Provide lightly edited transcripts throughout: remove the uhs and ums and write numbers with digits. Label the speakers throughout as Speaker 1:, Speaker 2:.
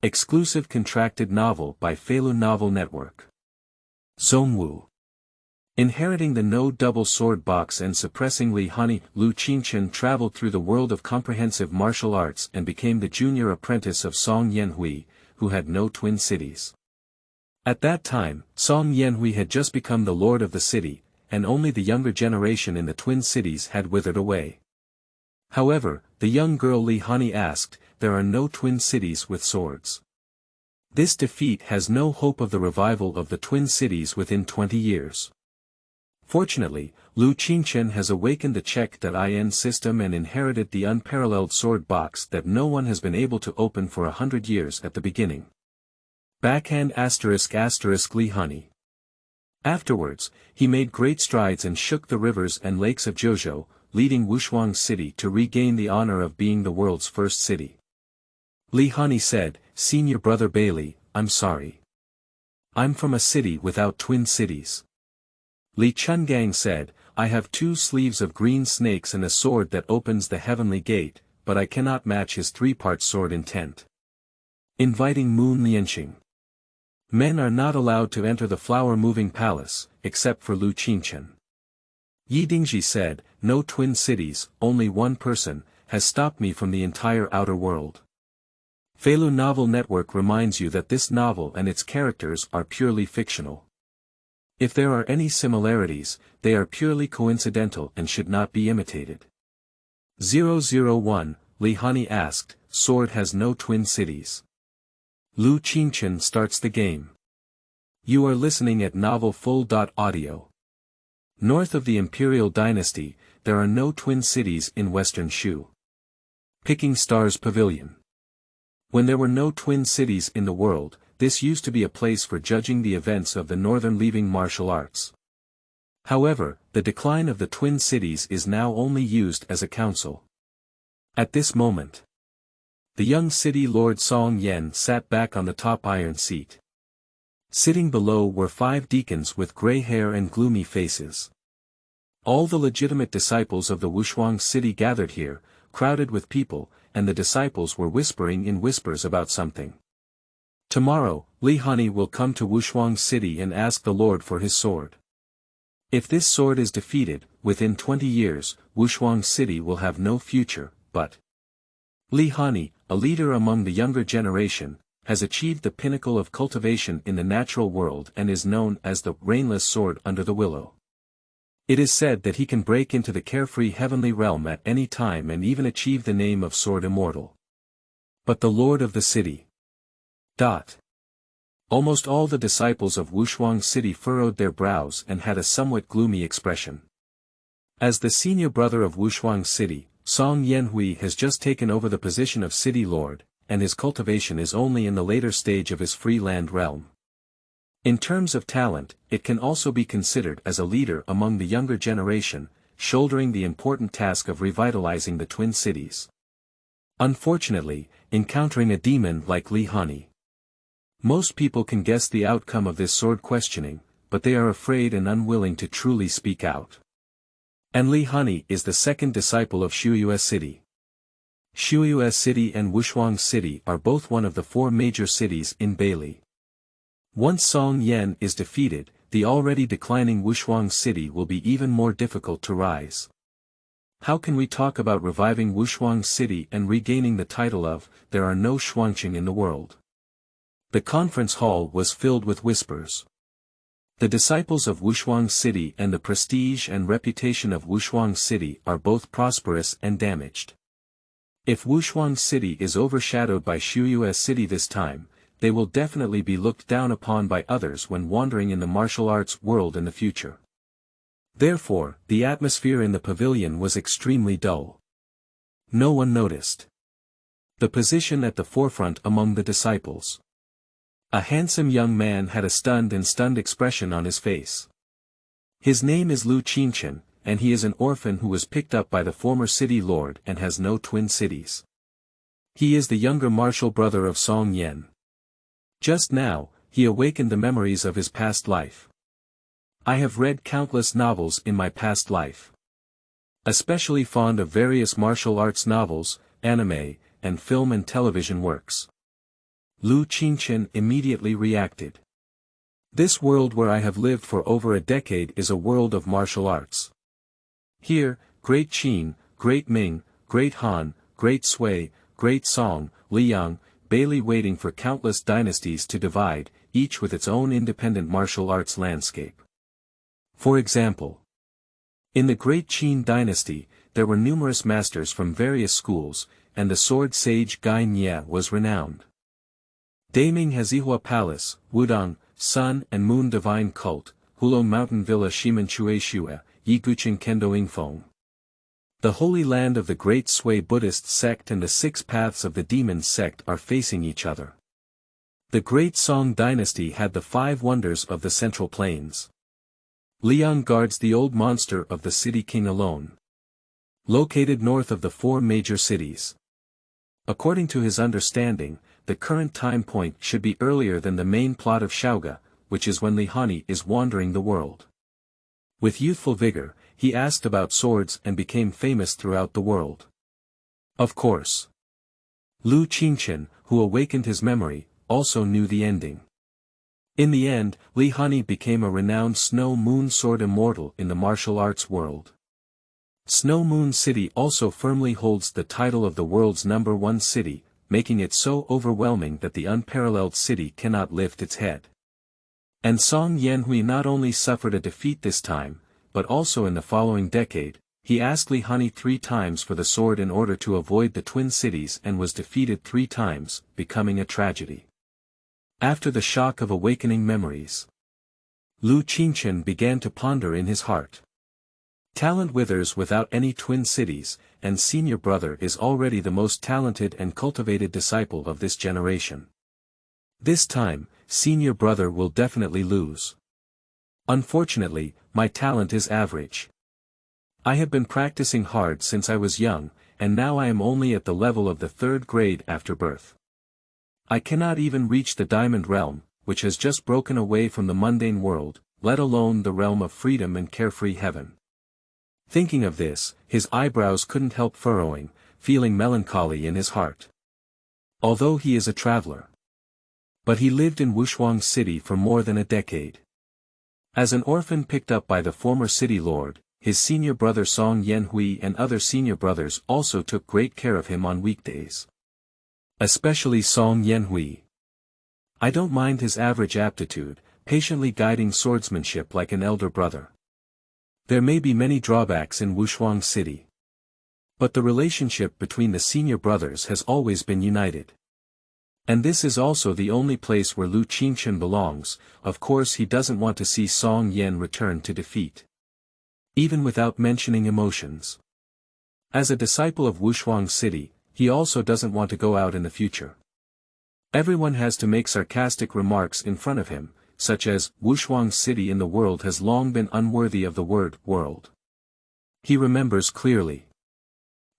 Speaker 1: Exclusive contracted novel by Feilu Novel Network. Zongwu. Inheriting the no double sword box and suppressing Li Hanyi, Lu Qingchen traveled through the world of comprehensive martial arts and became the junior apprentice of Song Yanhui, who had no twin cities. At that time, Song Yanhui had just become the lord of the city, and only the younger generation in the twin cities had withered away. However, the young girl Li Hanyi asked, "There are no twin cities with swords. This defeat has no hope of the revival of the twin cities within 20 years. Fortunately, Lu Qingchen has awakened the check.In system and inherited the unparalleled sword box that no one has been able to open for 100 years at the beginning." Backhand **** Li Hanyi. Afterwards, he made great strides and shook the rivers and lakes of Jiuzhou, leading Wushuang City to regain the honor of being the world's first city. Li Hanyi said, "Senior Brother Baili, I'm sorry. I'm from a city without twin cities." Li Chungang said, "I have 2 sleeves of green snakes and a sword that opens the heavenly gate, but I cannot match his 3-part sword intent." Inviting Moon Lianxing. Men are not allowed to enter the flower-moving palace, except for Lu Qingchen. Dingzhi said, "No twin cities, only one person, has stopped me from the entire outer world." Feilu Novel Network reminds you that this novel and its characters are purely fictional. If there are any similarities, they are purely coincidental and should not be imitated. 001, Li Hanyi asked, "Sword has no twin cities." Lu Qingchen starts the game. You are listening at novelfull.audio. North of the Imperial Dynasty, there are no twin cities in western Shu. Picking Stars Pavilion. When there were no twin cities in the world, this used to be a place for judging the events of the northern leaving martial arts. However, the decline of the twin cities is now only used as a council. At this moment, the young city lord Song Yan sat back on the top iron seat. Sitting below were 5 deacons with gray hair and gloomy faces. All the legitimate disciples of the Wushuang City gathered here, crowded with people, and the disciples were whispering in whispers about something. Tomorrow, Li Hanyi will come to Wushuang City and ask the Lord for his sword. If this sword is defeated, within 20 years, Wushuang City will have no future, but Li Hanyi, a leader among the younger generation, has achieved the pinnacle of cultivation in the natural world and is known as the Rainless Sword under the Willow. It is said that he can break into the carefree heavenly realm at any time and even achieve the name of Sword Immortal. But the Lord of the City. Almost all the disciples of Wushuang City furrowed their brows and had a somewhat gloomy expression. As the senior brother of Wushuang City, Song Yanhui has just taken over the position of city lord, and his cultivation is only in the later stage of his free land realm. In terms of talent, it can also be considered as a leader among the younger generation, shouldering the important task of revitalizing the twin cities. Unfortunately, encountering a demon like Li Hanyi. Most people can guess the outcome of this sword questioning, but they are afraid and unwilling to truly speak out. And Li Hanyi is the second disciple of Xueyue City. Xueyue City and Wushuang City are both one of the 4 major cities in Baili. Once Song Yan is defeated, the already declining Wushuang City will be even more difficult to rise. How can we talk about reviving Wushuang City and regaining the title of, "There are no Shuangqing in the world"? The conference hall was filled with whispers. The disciples of Wushuang City and the prestige and reputation of Wushuang City are both prosperous and damaged. If Wushuang City is overshadowed by Xueyue City this time, they will definitely be looked down upon by others when wandering in the martial arts world in the future. Therefore, the atmosphere in the pavilion was extremely dull. No one noticed the position at the forefront among the disciples. A handsome young man had a stunned expression on his face. His name is Lu Qingchen, and he is an orphan who was picked up by the former city lord and has no twin cities. He is the younger martial brother of Song Yan. Just now, he awakened the memories of his past life. I have read countless novels in my past life. Especially fond of various martial arts novels, anime, and film and television works. Lu Qingchen immediately reacted. This world where I have lived for over a decade is a world of martial arts. Here, Great Qin, Great Ming, Great Han, Great Sui, Great Song, Liang, Baili waiting for countless dynasties to divide, each with its own independent martial arts landscape. For example, in the Great Qin dynasty, there were numerous masters from various schools, and the sword sage Yijian Yue was renowned. Daming has Yihua Palace, Wudong, Sun and Moon Divine Cult, Hulong Mountain Villa Shimen Xueyue, Yigucheng Kendo Ingfeng. The Holy Land of the Great Sui Buddhist sect and the Six Paths of the Demon sect are facing each other. The Great Song dynasty had the Five Wonders of the Central Plains. Liang guards the old monster of the City King alone. Located north of the four major cities. According to his understanding, the current time point should be earlier than the main plot of Xiaoga, which is when Li Hanyi is wandering the world. With youthful vigor, he asked about swords and became famous throughout the world. Of course. Lu Qingchen, who awakened his memory, also knew the ending. In the end, Li Hanyi became a renowned Snow Moon sword immortal in the martial arts world. Snow Moon City also firmly holds the title of the world's #1 city, making it so overwhelming that the unparalleled city cannot lift its head. And Song Yanhui not only suffered a defeat this time, but also in the following decade, he asked Li Hanyi 3 times for the sword in order to avoid the twin cities and was defeated 3 times, becoming a tragedy. After the shock of awakening memories, Lu Qingchen began to ponder in his heart. Talent withers without any twin cities, and senior brother is already the most talented and cultivated disciple of this generation. This time, senior brother will definitely lose. Unfortunately, my talent is average. I have been practicing hard since I was young, and now I am only at the level of the 3rd grade after birth. I cannot even reach the diamond realm, which has just broken away from the mundane world, let alone the realm of freedom and carefree heaven. Thinking of this, his eyebrows couldn't help furrowing, feeling melancholy in his heart. Although he is a traveler. But he lived in Wushuang City for more than a decade. As an orphan picked up by the former city lord, his senior brother Song Yanhui and other senior brothers also took great care of him on weekdays. Especially Song Yanhui. I don't mind his average aptitude, patiently guiding swordsmanship like an elder brother. There may be many drawbacks in Wushuang City. But the relationship between the senior brothers has always been united. And this is also the only place where Lu Qingchen belongs. Of course he doesn't want to see Song Yan return to defeat. Even without mentioning emotions. As a disciple of Wushuang City, he also doesn't want to go out in the future. Everyone has to make sarcastic remarks in front of him, such as, Wushuang City in the world has long been unworthy of the word world. He remembers clearly.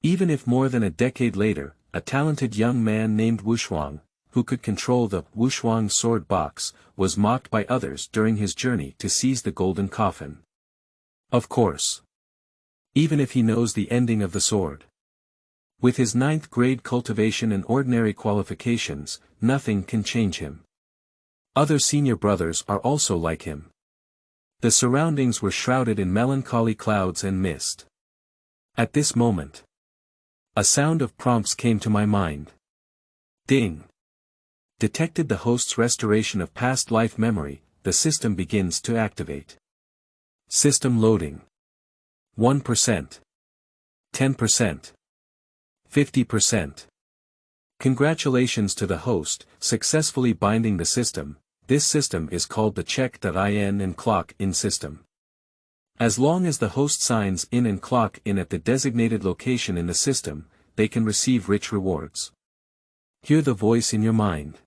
Speaker 1: Even if more than a decade later, a talented young man named Wushuang, who could control the Wushuang sword box, was mocked by others during his journey to seize the golden coffin. Of course. Even if he knows the ending of the sword. With his 9th grade cultivation and ordinary qualifications, nothing can change him. Other senior brothers are also like him. The surroundings were shrouded in melancholy clouds and mist. At this moment, a sound of prompts came to my mind. Ding! Detected the host's restoration of past life memory, the system begins to activate. System loading. 1%. 10%. 50%. Congratulations to the host, successfully binding the system. This system is called the check.in and clock in system. As long as the host signs in and clock in at the designated location in the system, they can receive rich rewards. Hear the voice in your mind.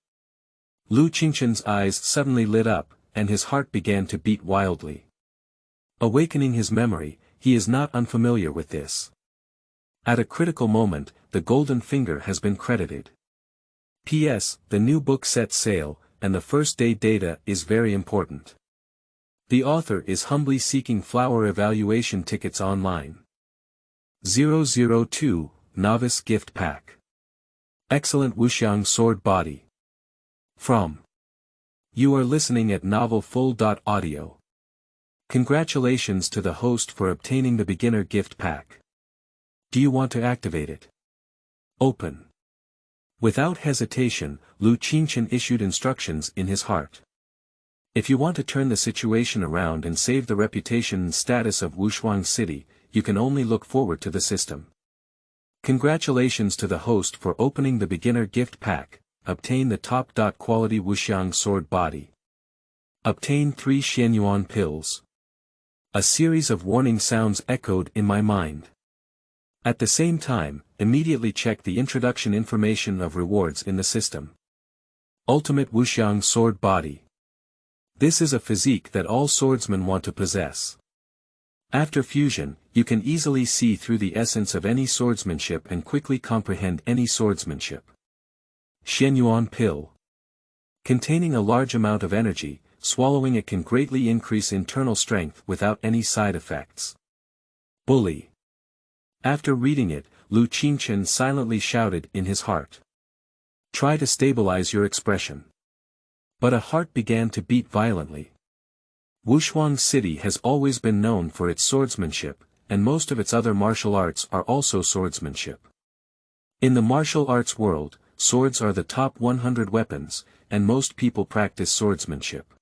Speaker 1: Lu Qingchen's eyes suddenly lit up, and his heart began to beat wildly. Awakening his memory, he is not unfamiliar with this. At a critical moment, the golden finger has been credited. P.S. The new book sets sail, and the first day data is very important. The author is humbly seeking flower evaluation tickets online. 002, Novice Gift Pack. Excellent Wuxiang Sword Body. From. You are listening at Novel Full.audio. Congratulations to the host for obtaining the beginner gift pack. Do you want to activate it? Open. Without hesitation, Lu Qingchen issued instructions in his heart. If you want to turn the situation around and save the reputation and status of Wushuang City, you can only look forward to the system. Congratulations to the host for opening the beginner gift pack. Obtain the top. Quality Wuxiang sword body. Obtain 3 Xianyuan pills. A series of warning sounds echoed in my mind. At the same time, immediately check the introduction information of rewards in the system. Ultimate Wuxiang sword body. This is a physique that all swordsmen want to possess. After fusion, you can easily see through the essence of any swordsmanship and quickly comprehend any swordsmanship. Xianyuan pill. Containing a large amount of energy, swallowing it can greatly increase internal strength without any side effects. Bully. After reading it, Lu Qingchen silently shouted in his heart. Try to stabilize your expression. But a heart began to beat violently. Wushuang City has always been known for its swordsmanship, and most of its other martial arts are also swordsmanship. In the martial arts world, swords are the top 100 weapons, and most people practice swordsmanship.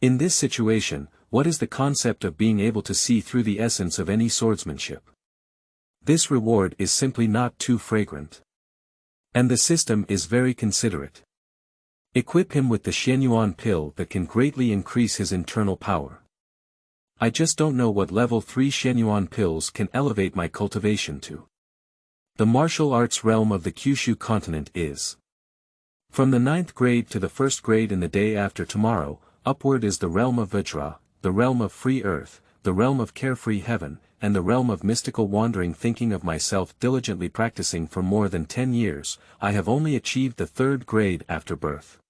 Speaker 1: In this situation, what is the concept of being able to see through the essence of any swordsmanship? This reward is simply not too fragrant. And the system is very considerate. Equip him with the Xianyuan pill that can greatly increase his internal power. I just don't know what level 3 Xianyuan pills can elevate my cultivation to. The martial arts realm of the Kyushu continent is. From the 9th grade to the 1st grade in the day after tomorrow, upward is the realm of Vajra, the realm of free earth, the realm of carefree heaven, and the realm of mystical wandering. Thinking of myself diligently practicing for more than 10 years, I have only achieved the 3rd grade after birth.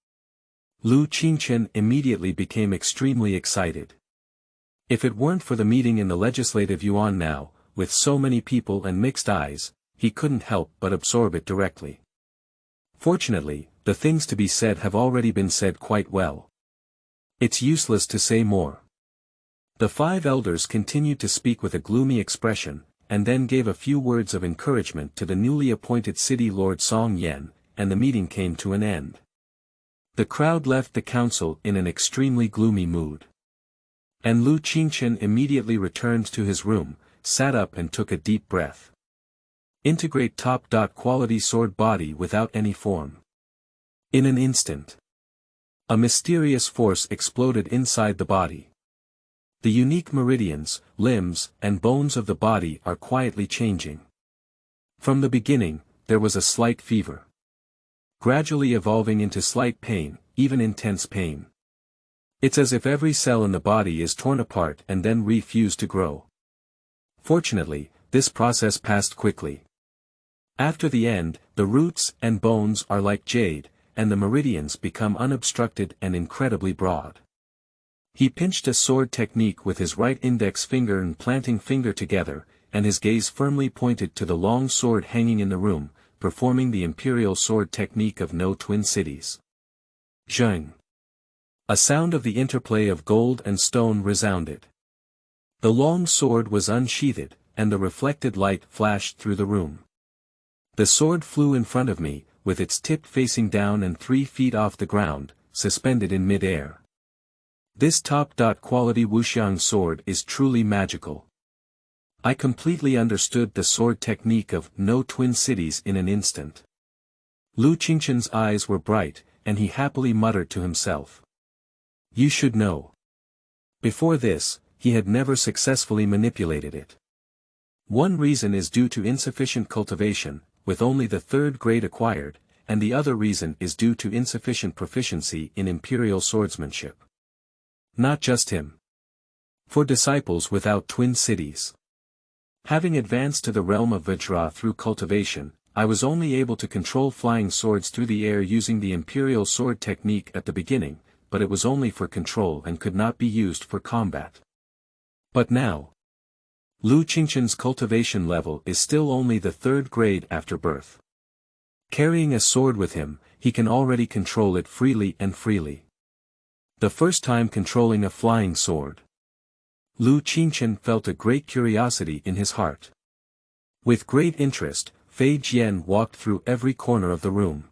Speaker 1: Lu Qingchen immediately became extremely excited. If it weren't for the meeting in the legislative yuan now, with so many people and mixed eyes, he couldn't help but absorb it directly. Fortunately, the things to be said have already been said quite well. It's useless to say more. The 5 elders continued to speak with a gloomy expression, and then gave a few words of encouragement to the newly appointed city lord Song Yan, and the meeting came to an end. The crowd left the council in an extremely gloomy mood. And Lu Qingchen immediately returned to his room, sat up and took a deep breath. Integrate top. Quality sword body without any form. In an instant, a mysterious force exploded inside the body. The unique meridians, limbs, and bones of the body are quietly changing. From the beginning, there was a slight fever. Gradually evolving into slight pain, even intense pain. It's as if every cell in the body is torn apart and then refused to grow. Fortunately, this process passed quickly. After the end, the roots and bones are like jade, and the meridians become unobstructed and incredibly broad. He pinched a sword technique with his right index finger and planting finger together, and his gaze firmly pointed to the long sword hanging in the room, performing the imperial sword technique of no twin cities. Zheng. A sound of the interplay of gold and stone resounded. The long sword was unsheathed, and the reflected light flashed through the room. The sword flew in front of me, with its tip facing down and 3 feet off the ground, suspended in mid-air. This top. Quality Wuxiang sword is truly magical. I completely understood the sword technique of no twin cities in an instant. Lu Qingchen's eyes were bright, and he happily muttered to himself. You should know. Before this, he had never successfully manipulated it. One reason is due to insufficient cultivation, with only the 3rd grade acquired, and the other reason is due to insufficient proficiency in imperial swordsmanship. Not just him. For disciples without twin cities. Having advanced to the realm of Vajra through cultivation, I was only able to control flying swords through the air using the imperial sword technique at the beginning, but it was only for control and could not be used for combat. But now, Lu Qingchen's cultivation level is still only the 3rd grade after birth. Carrying a sword with him, he can already control it freely and freely. The first time controlling a flying sword. Lu Qingchen felt a great curiosity in his heart. With great interest, Fei Jian walked through every corner of the room.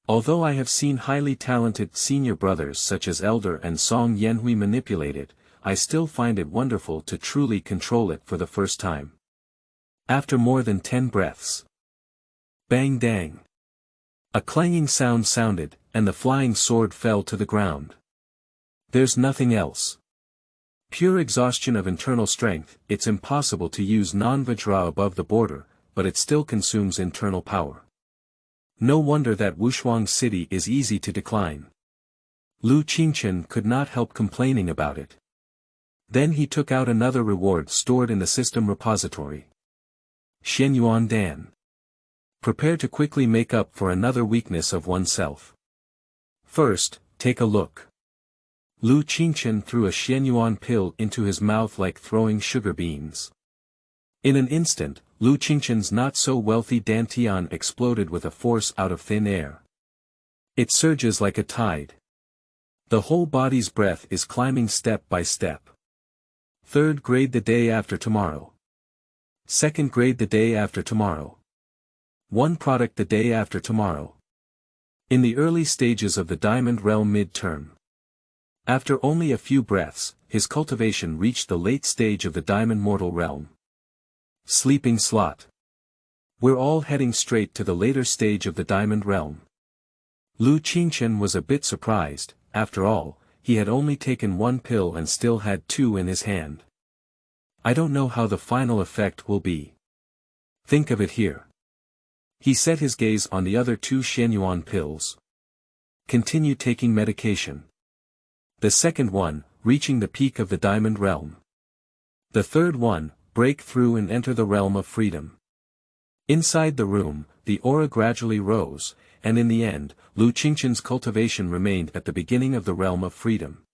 Speaker 1: Although I have seen highly talented senior brothers such as Elder and Song Yanhui manipulate it, I still find it wonderful to truly control it for the first time. After more than 10 breaths. Bang dang. A clanging sound sounded, and the flying sword fell to the ground. There's nothing else. Pure exhaustion of internal strength. It's impossible to use non-vajra above the border, but it still consumes internal power. No wonder that Wushuang City is easy to decline. Lu Qingchen could not help complaining about it. Then he took out another reward stored in the system repository. Xianyuan Dan. Prepare to quickly make up for another weakness of oneself. First, take a look. Lu Qingchen threw a Xianyuan pill into his mouth like throwing sugar beans. In an instant, Lu Qingchen's not-so-wealthy dantian exploded with a force out of thin air. It surges like a tide. The whole body's breath is climbing step by step. Third grade the day after tomorrow. Second grade the day after tomorrow. One product the day after tomorrow. In the early stages of the Diamond Realm mid-term. After only a few breaths, his cultivation reached the late stage of the Diamond Mortal Realm. Sleeping slot. We're all heading straight to the later stage of the Diamond Realm. Lu Qingchen was a bit surprised. After all, he had only taken one pill and still had 2 in his hand. I don't know how the final effect will be. Think of it here. He set his gaze on the other 2 Xianyuan pills. Continue taking medication. The second one, reaching the peak of the Diamond Realm. The third one, break through and enter the realm of freedom. Inside the room, the aura gradually rose, and in the end, Lu Qingchen's cultivation remained at the beginning of the realm of freedom.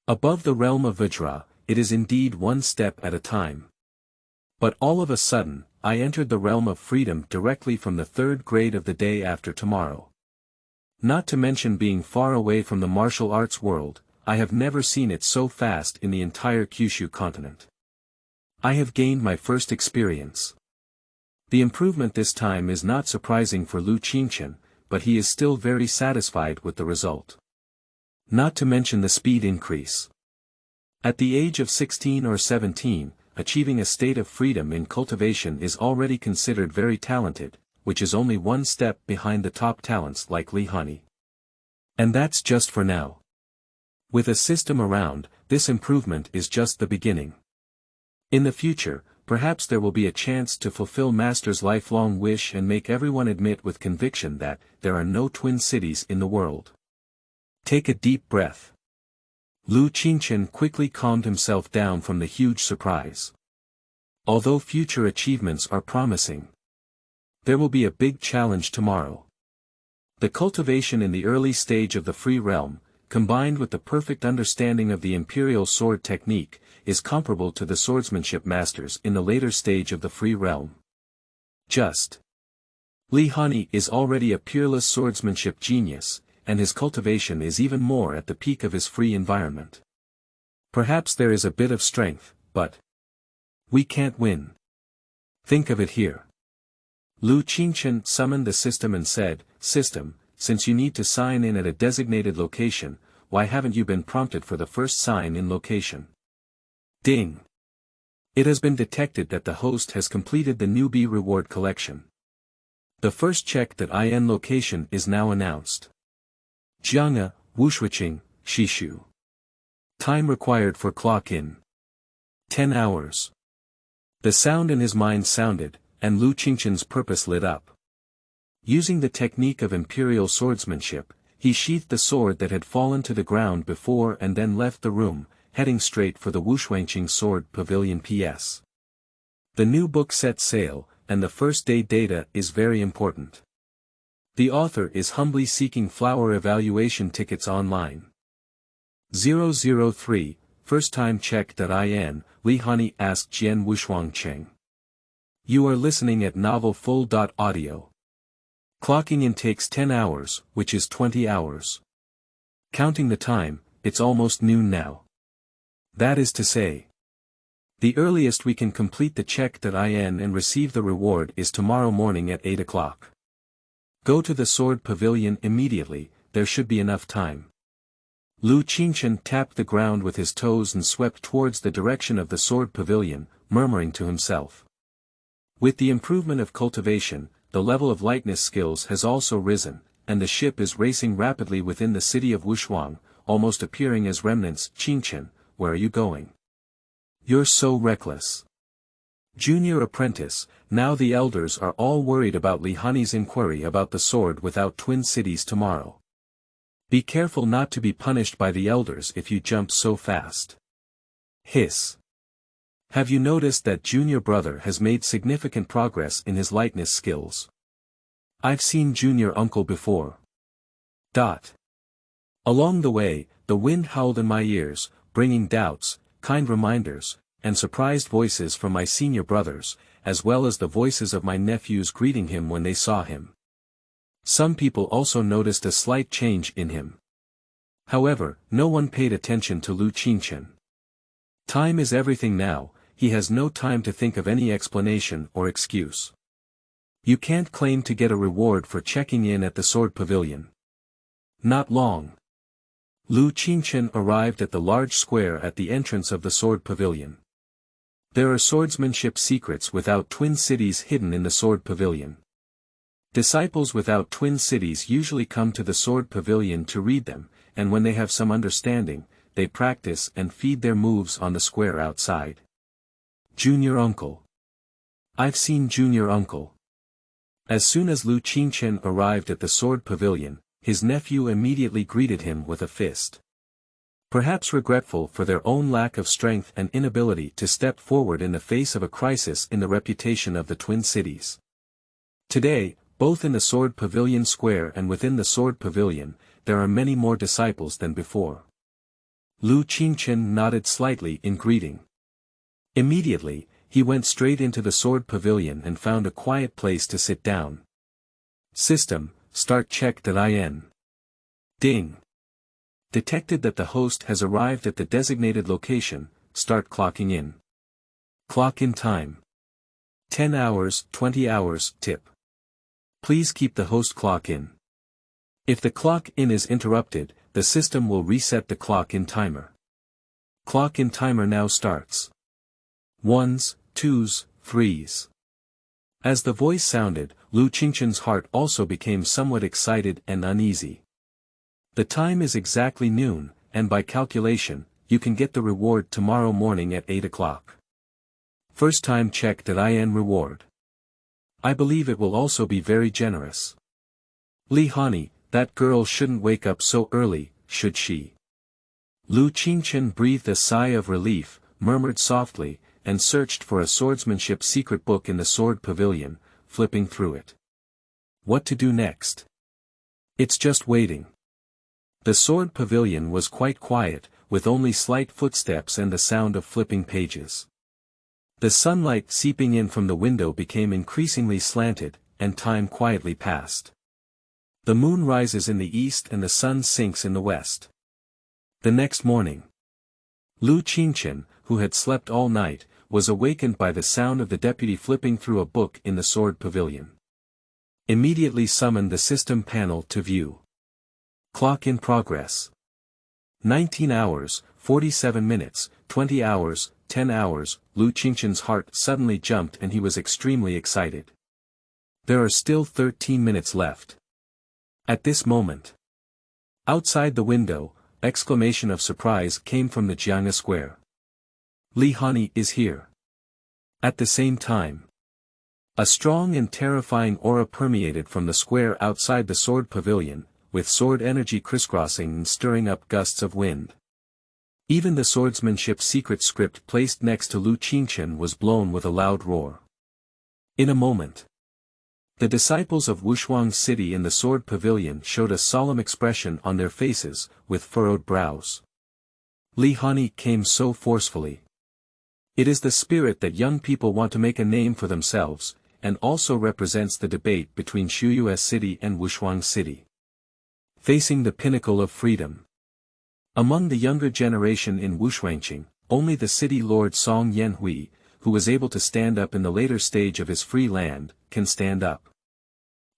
Speaker 1: Above the realm of Vajra, it is indeed one step at a time. But all of a sudden, I entered the realm of freedom directly from the third grade of the day after tomorrow. Not to mention being far away from the martial arts world, I have never seen it so fast in the entire Kyushu continent. I have gained my first experience. The improvement this time is not surprising for Lu Qingchen, but he is still very satisfied with the result. Not to mention the speed increase. At the age of 16 or 17, achieving a state of freedom in cultivation is already considered very talented, which is only one step behind the top talents like Li Hanyi. And that's just for now. With a system around, this improvement is just the beginning. In the future, perhaps there will be a chance to fulfill Master's lifelong wish and make everyone admit with conviction that there are no twin cities in the world. Take a deep breath. Lu Qingchen quickly calmed himself down from the huge surprise. Although future achievements are promising, there will be a big challenge tomorrow. The cultivation in the early stage of the free realm, combined with the perfect understanding of the imperial sword technique, is comparable to the swordsmanship masters in the later stage of the free realm. Li Hanyi is already a peerless swordsmanship genius, and his cultivation is even more at the peak of his free environment. Perhaps there is a bit of strength, but we can't win. Think of it here. Lu Qingchen summoned the system and said, "System, since you need to sign in at a designated location, why haven't you been prompted for the first sign-in location?" Ding! It has been detected that the host has completed the newbie reward collection. The first Check.In location is now announced. Jiang Wushuang Shishu. Time required for clock-in. 10 hours. The sound in his mind sounded, and Lu Qingchen's purpose lit up. Using the technique of imperial swordsmanship, he sheathed the sword that had fallen to the ground before and then left the room, heading straight for the Wushuangqing Sword Pavilion PS. The new book sets sail, and the first day data is very important. The author is humbly seeking flower evaluation tickets online. 003, first time Check.In, Li Hanyi asked Jian Wushuang Cheng. You are listening at novelfull.audio. Clocking in takes 10 hours, which is 20 hours. Counting the time, it's almost noon now. That is to say, the earliest we can complete the check.In and receive the reward is tomorrow morning at 8 o'clock. Go to the sword pavilion immediately, there should be enough time. Lu Qingchen tapped the ground with his toes and swept towards the direction of the sword pavilion, murmuring to himself. With the improvement of cultivation, the level of lightness skills has also risen, and the ship is racing rapidly within the city of Wushuang, almost appearing as remnants. Qingchen, where are you going? You're so reckless. Junior apprentice, now the elders are all worried about Li Hanyi's inquiry about the sword without twin cities tomorrow. Be careful not to be punished by the elders if you jump so fast. Hiss. Have you noticed that junior brother has made significant progress in his lightness skills? I've seen junior uncle before. Along the way, the wind howled in my ears, bringing doubts, kind reminders, and surprised voices from my senior brothers, as well as the voices of my nephews greeting him when they saw him. Some people also noticed a slight change in him. However, no one paid attention to Lu Qingchen. Time is everything now, he has no time to think of any explanation or excuse. You can't claim to get a reward for checking in at the sword pavilion. Not long. Lu Qingchen arrived at the large square at the entrance of the sword pavilion. There are swordsmanship secrets without twin cities hidden in the sword pavilion. Disciples without twin cities usually come to the sword pavilion to read them, and when they have some understanding, they practice and feed their moves on the square outside. Junior uncle. I've seen junior uncle. As soon as Lu Qingchen arrived at the sword pavilion, his nephew immediately greeted him with a fist. Perhaps regretful for their own lack of strength and inability to step forward in the face of a crisis in the reputation of the twin cities. Today, both in the sword pavilion square and within the sword pavilion, there are many more disciples than before. Lu Qingchen nodded slightly in greeting. Immediately, he went straight into the sword pavilion and found a quiet place to sit down. System, start check.In. Ding. Detected that the host has arrived at the designated location, start clocking in. Clock in time. 10 hours, 20 hours, tip. Please keep the host clock in. If the clock in is interrupted, the system will reset the clock in timer. Clock in timer now starts. 1s, 2s, 3s. As the voice sounded, Lu Qingchen's heart also became somewhat excited and uneasy. The time is exactly noon, and by calculation, you can get the reward tomorrow morning at 8 o'clock. First time check.In reward. I believe it will also be very generous. Li Hanyi, that girl shouldn't wake up so early, should she? Lu Qingchen breathed a sigh of relief, murmured softly, and searched for a swordsmanship secret book in the sword pavilion, flipping through it. What to do next? It's just waiting. The sword pavilion was quite quiet, with only slight footsteps and the sound of flipping pages. The sunlight seeping in from the window became increasingly slanted, and time quietly passed. The moon rises in the east and the sun sinks in the west. The next morning, Lu Qingchen, who had slept all night, was awakened by the sound of the deputy flipping through a book in the sword pavilion. Immediately summoned the system panel to view. Clock in progress. 19 hours, 47 minutes, 20 hours, 10 hours, Lu Qingchen's heart suddenly jumped and he was extremely excited. There are still 13 minutes left. At this moment, outside the window, exclamation of surprise came from the Jiang square. Li Hanyi is here. At the same time, a strong and terrifying aura permeated from the square outside the sword pavilion, with sword energy crisscrossing and stirring up gusts of wind. Even the swordsmanship secret script placed next to Lu Qingchen was blown with a loud roar. In a moment, the disciples of Wushuang City in the sword pavilion showed a solemn expression on their faces, with furrowed brows. Li Hanyi came so forcefully. It is the spirit that young people want to make a name for themselves, and also represents the debate between Xueyue City and Wushuang City. Facing the pinnacle of freedom. Among the younger generation in Wushuangqing, only the city lord Song Yanhui, who was able to stand up in the later stage of his free land, can stand up.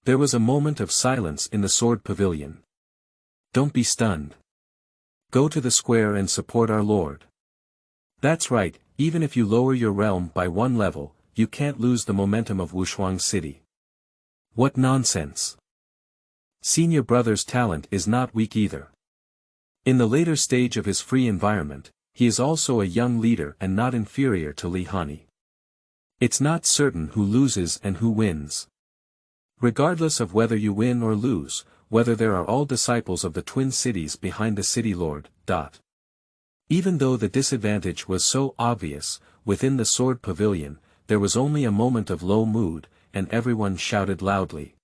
Speaker 1: There was a moment of silence in the sword pavilion. Don't be stunned. Go to the square and support our lord. That's right, even if you lower your realm by one level, you can't lose the momentum of Wushuang City. What nonsense. Senior brother's talent is not weak either. In the later stage of his free environment, he is also a young leader and not inferior to Li Hanyi. It's not certain who loses and who wins. Regardless of whether you win or lose, whether there are all disciples of the twin cities behind the city lord. Even though the disadvantage was so obvious, within the sword pavilion, there was only a moment of low mood, and everyone shouted loudly.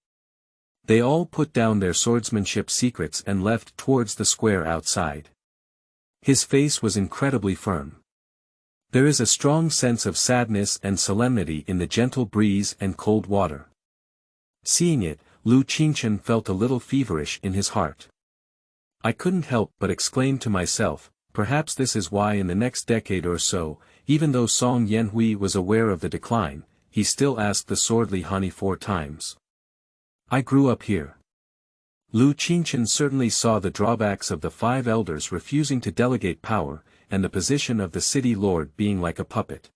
Speaker 1: They all put down their swordsmanship secrets and left towards the square outside. His face was incredibly firm. There is a strong sense of sadness and solemnity in the gentle breeze and cold water. Seeing it, Lu Qingchen felt a little feverish in his heart. I couldn't help but exclaim to myself, perhaps this is why in the next decade or so, even though Song Yanhui was aware of the decline, he still asked the sword Li Hanyi 4 times. I grew up here. Lu Qingchen certainly saw the drawbacks of the 5 elders refusing to delegate power, and the position of the city lord being like a puppet.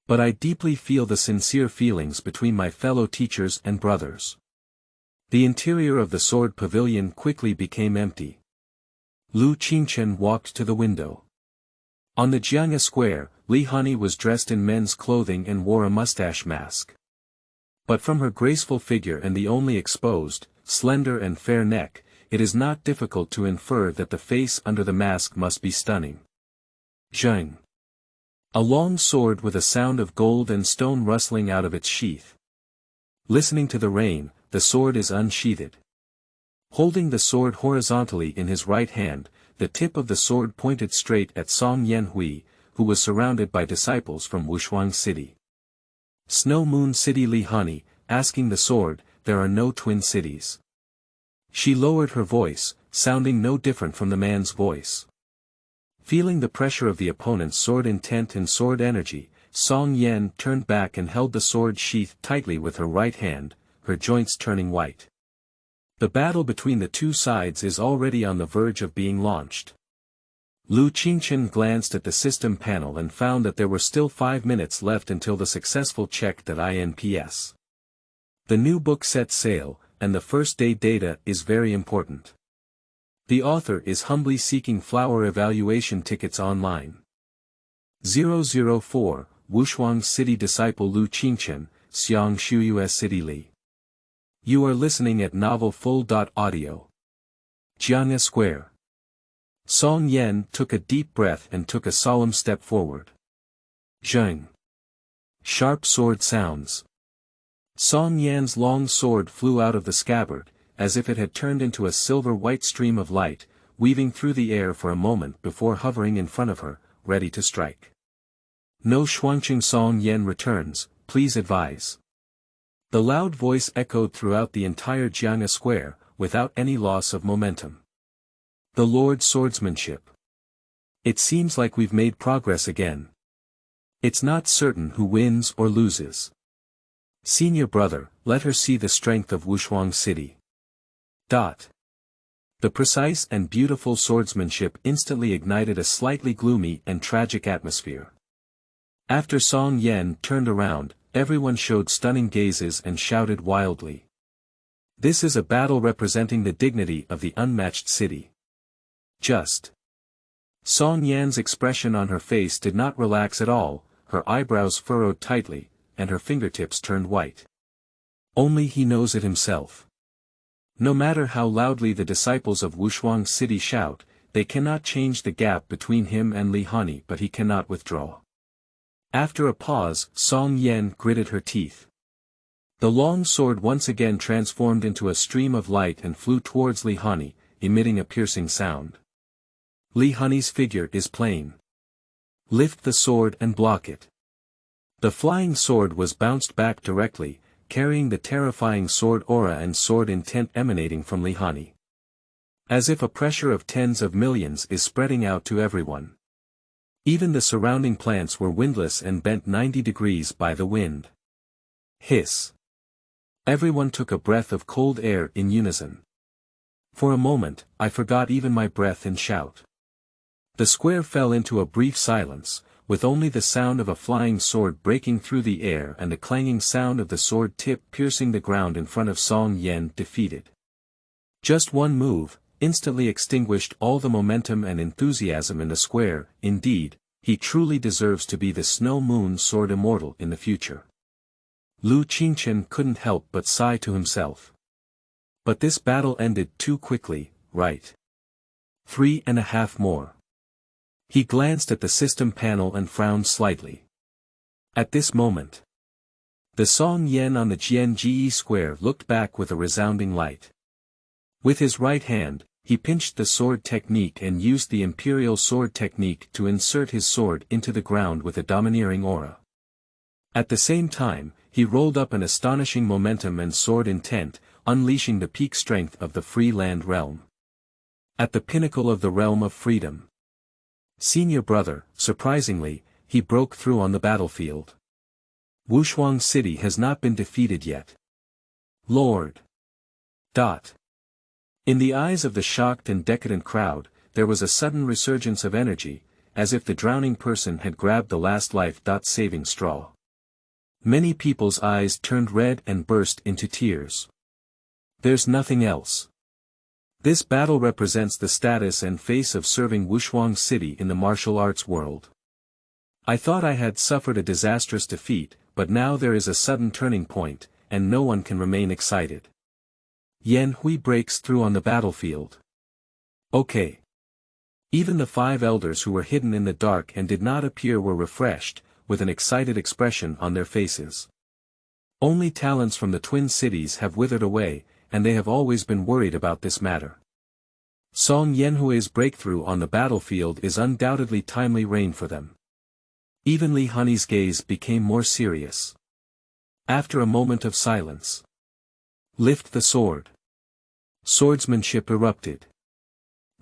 Speaker 1: But I deeply feel the sincere feelings between my fellow teachers and brothers. The interior of the sword pavilion quickly became empty. Lu Qingchen walked to the window. On the Jiangya square, Li Hanyi was dressed in men's clothing and wore a mustache mask. But from her graceful figure and the only exposed, slender and fair neck, it is not difficult to infer that the face under the mask must be stunning. Xiang. A long sword with a sound of gold and stone rustling out of its sheath. Listening to the rain, the sword is unsheathed. Holding the sword horizontally in his right hand, the tip of the sword pointed straight at Song Yanhui, who was surrounded by disciples from Wushuang City. Snow Moon City Li Hanyi, asking the sword, there are no twin cities. She lowered her voice, sounding no different from the man's voice. Feeling the pressure of the opponent's sword intent and sword energy, Song Yan turned back and held the sword sheath tightly with her right hand, her joints turning white. The battle between the two sides is already on the verge of being launched. Lu Qingchen glanced at the system panel and found that there were still 5 minutes left until the successful check.INPS. The new book sets sail, and the first day data is very important. The author is humbly seeking flower evaluation tickets online. 004, Wushuang City Disciple Lu Qingchen, Xiang Xueyue City Li. You are listening at Novel Full.audio. Jiangya Square. Song Yan took a deep breath and took a solemn step forward. Zheng. Sharp sword sounds. Song Yan's long sword flew out of the scabbard, as if it had turned into a silver-white stream of light, weaving through the air for a moment before hovering in front of her, ready to strike. No Shuangqing Song Yan returns, please advise. The loud voice echoed throughout the entire Jiangya Square, without any loss of momentum. The Lord's swordsmanship. It seems like we've made progress again. It's not certain who wins or loses. Senior brother, let her see the strength of Wushuang City. The precise and beautiful swordsmanship instantly ignited a slightly gloomy and tragic atmosphere. After Song Yan turned around, everyone showed stunning gazes and shouted wildly. This is a battle representing the dignity of the unmatched city. Just. Song Yan's expression on her face did not relax at all, her eyebrows furrowed tightly, and her fingertips turned white. Only he knows it himself. No matter how loudly the disciples of Wushuang City shout, they cannot change the gap between him and Li Hanyi, but he cannot withdraw. After a pause, Song Yan gritted her teeth. The long sword once again transformed into a stream of light and flew towards Li Hanyi, emitting a piercing sound. Li Hanyi's figure is plain. Lift the sword and block it. The flying sword was bounced back directly, carrying the terrifying sword aura and sword intent emanating from Li Hanyi. As if a pressure of tens of millions is spreading out to everyone. Even the surrounding plants were windless and bent 90 degrees by the wind. Hiss. Everyone took a breath of cold air in unison. For a moment, I forgot even my breath and shout. The square fell into a brief silence, with only the sound of a flying sword breaking through the air and the clanging sound of the sword tip piercing the ground in front of Song Yan defeated. Just one move, instantly extinguished all the momentum and enthusiasm in the square. Indeed, he truly deserves to be the Snow Moon Sword Immortal in the future. Lu Qingchen couldn't help but sigh to himself. But this battle ended too quickly, right? 3.5 more. He glanced at the system panel and frowned slightly. At this moment, the Song Yan on the Jian square looked back with a resounding light. With his right hand, he pinched the sword technique and used the imperial sword technique to insert his sword into the ground with a domineering aura. At the same time, he rolled up an astonishing momentum and sword intent, unleashing the peak strength of the free land realm. At the pinnacle of the realm of freedom. Senior brother, surprisingly, he broke through on the battlefield. Wushuang City has not been defeated yet. Lord. In the eyes of the shocked and decadent crowd, there was a sudden resurgence of energy, as if the drowning person had grabbed the last life-saving straw. Many people's eyes turned red and burst into tears. There's nothing else. This battle represents the status and face of serving Wushuang City in the martial arts world. I thought I had suffered a disastrous defeat, but now there is a sudden turning point, and no one can remain excited. Yanhui breaks through on the battlefield. Okay. Even the 5 elders who were hidden in the dark and did not appear were refreshed, with an excited expression on their faces. Only talents from the twin cities have withered away, and they have always been worried about this matter. Song Yanhui's breakthrough on the battlefield is undoubtedly timely rain for them. Even Li Hanyi's gaze became more serious. After a moment of silence. Lift the sword. Swordsmanship erupted.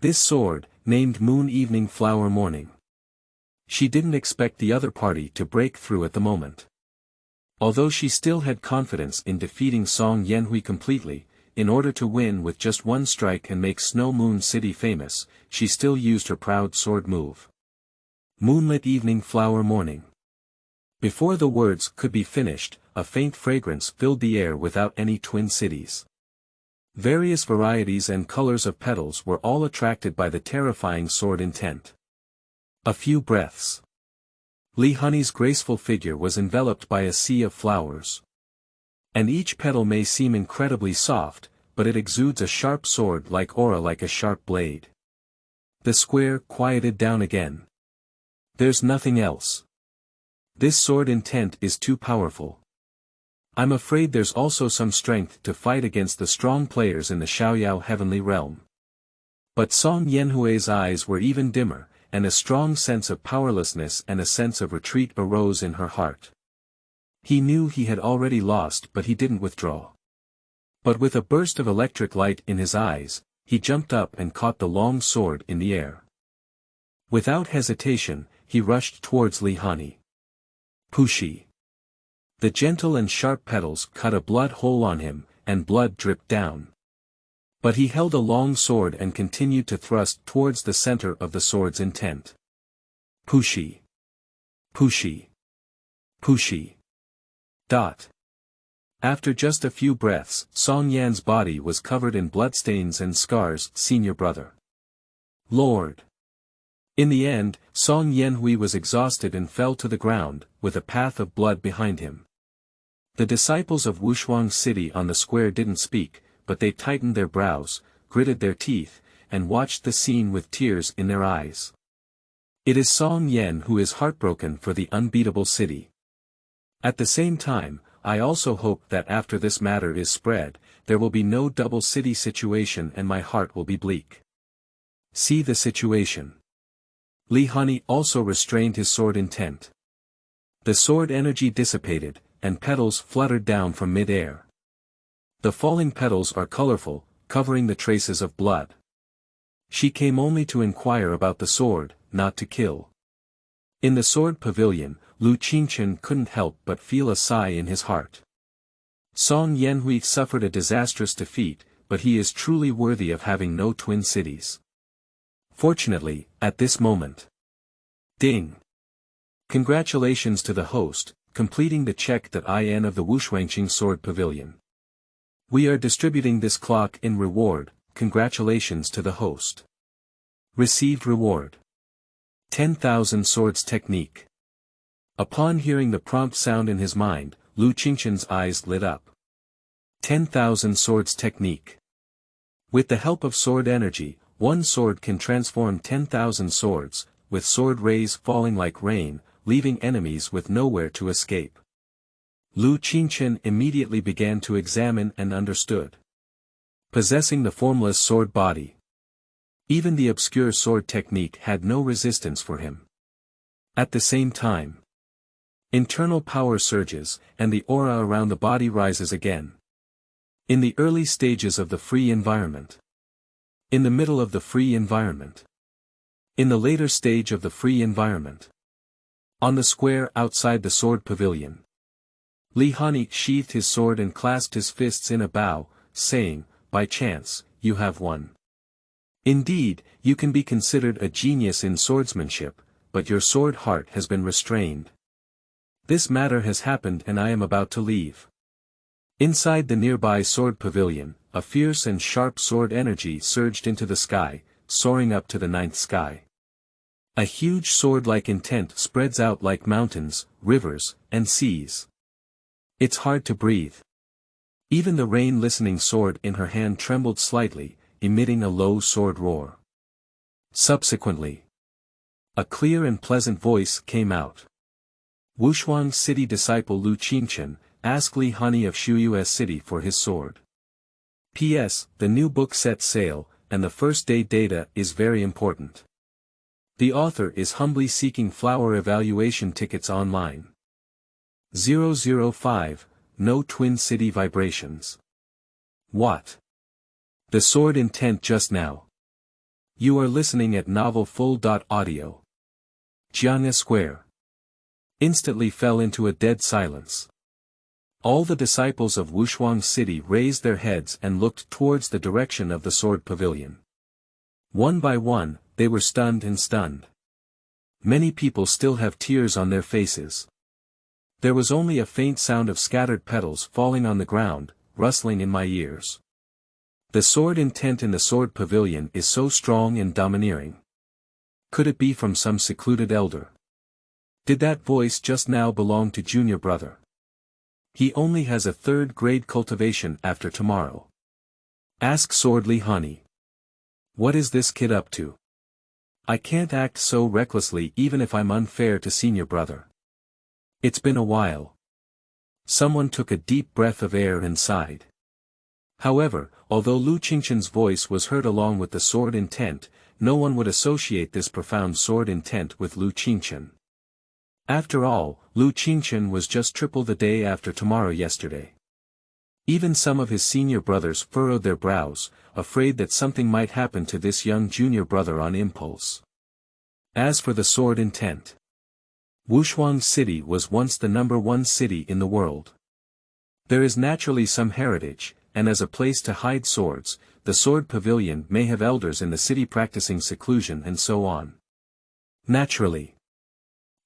Speaker 1: This sword, named Moon Evening Flower Morning. She didn't expect the other party to break through at the moment. Although she still had confidence in defeating Song Yanhui completely, in order to win with just one strike and make Snow Moon City famous, she still used her proud sword move. Moonlit Evening Flower Morning. Before the words could be finished, a faint fragrance filled the air without any twin cities. Various varieties and colors of petals were all attracted by the terrifying sword intent. A few breaths. Li Hanyi's graceful figure was enveloped by a sea of flowers. And each petal may seem incredibly soft, but it exudes a sharp sword-like aura like a sharp blade. The square quieted down again. There's nothing else. This sword intent is too powerful. I'm afraid there's also some strength to fight against the strong players in the Xiaoyao heavenly realm. But Song Yanhui's eyes were even dimmer, and a strong sense of powerlessness and a sense of retreat arose in her heart. He knew he had already lost, but he didn't withdraw. But with a burst of electric light in his eyes, he jumped up and caught the long sword in the air. Without hesitation, he rushed towards Li Hanyi. Pushi. The gentle and sharp petals cut a blood hole on him, and blood dripped down. But he held a long sword and continued to thrust towards the center of the sword's intent. Pushi. Pushi. Pushi. After just a few breaths, Song Yan's body was covered in bloodstains and scars. Senior brother. Lord. In the end, Song Yanhui was exhausted and fell to the ground, with a path of blood behind him. The disciples of Wushuang City on the square didn't speak, but they tightened their brows, gritted their teeth, and watched the scene with tears in their eyes. It is Song Yan who is heartbroken for the unbeatable city. At the same time, I also hope that after this matter is spread, there will be no double city situation and my heart will be bleak. See the situation. Li Hanyi also restrained his sword intent. The sword energy dissipated, and petals fluttered down from mid-air. The falling petals are colorful, covering the traces of blood. She came only to inquire about the sword, not to kill. In the sword pavilion, Lu Qingchen couldn't help but feel a sigh in his heart. Song Yanhui suffered a disastrous defeat, but he is truly worthy of having no twin cities. Fortunately, at this moment. Ding! Congratulations to the host, completing the check.in of the Wushuang Cheng sword pavilion. We are distributing this clock in reward. Congratulations to the host. Received reward. 10,000 swords technique. Upon hearing the prompt sound in his mind, Lu Qingchen's eyes lit up. 10,000 swords technique. With the help of sword energy, one sword can transform 10,000 swords, with sword rays falling like rain, leaving enemies with nowhere to escape. Lu Qingchen immediately began to examine and understood. Possessing the formless sword body. Even the obscure sword technique had no resistance for him. At the same time, internal power surges, and the aura around the body rises again. In the early stages of the free environment. In the middle of the free environment. In the later stage of the free environment. On the square outside the sword pavilion. Li Hanyi sheathed his sword and clasped his fists in a bow, saying, "By chance, you have won. Indeed, you can be considered a genius in swordsmanship, but your sword heart has been restrained. This matter has happened and I am about to leave." Inside the nearby sword pavilion, a fierce and sharp sword energy surged into the sky, soaring up to the ninth sky. A huge sword-like intent spreads out like mountains, rivers, and seas. It's hard to breathe. Even the rain-listening sword in her hand trembled slightly, emitting a low sword roar. Subsequently, a clear and pleasant voice came out. Wushuang City disciple Lu Qingchen, asked Li Hanyi of Xueyue City for his sword. P.S. The new book sets sail, and the first day data is very important. The author is humbly seeking flower evaluation tickets online. 005, no twin city vibrations. What? The sword intent just now. You are listening at novel full.audio. Jian Square. Instantly fell into a dead silence. All the disciples of Wushuang City raised their heads and looked towards the direction of the sword pavilion. One by one, they were stunned and stunned. Many people still have tears on their faces. There was only a faint sound of scattered petals falling on the ground, rustling in my ears. The sword intent in the sword pavilion is so strong and domineering. Could it be from some secluded elder? Did that voice just now belong to junior brother? He only has a third-grade cultivation after tomorrow. Ask Sword Li Hanyi. What is this kid up to? I can't act so recklessly even if I'm unfair to senior brother. It's been a while. Someone took a deep breath of air and sighed. However, although Lu Qingchen's voice was heard along with the sword intent, no one would associate this profound sword intent with Lu Qingchen. After all, Lu Qingchen was just triple the day after tomorrow yesterday. Even some of his senior brothers furrowed their brows, afraid that something might happen to this young junior brother on impulse. As for the sword intent, Wushuang City was once the #1 city in the world. There is naturally some heritage, and as a place to hide swords, the sword pavilion may have elders in the city practicing seclusion and so on. Naturally,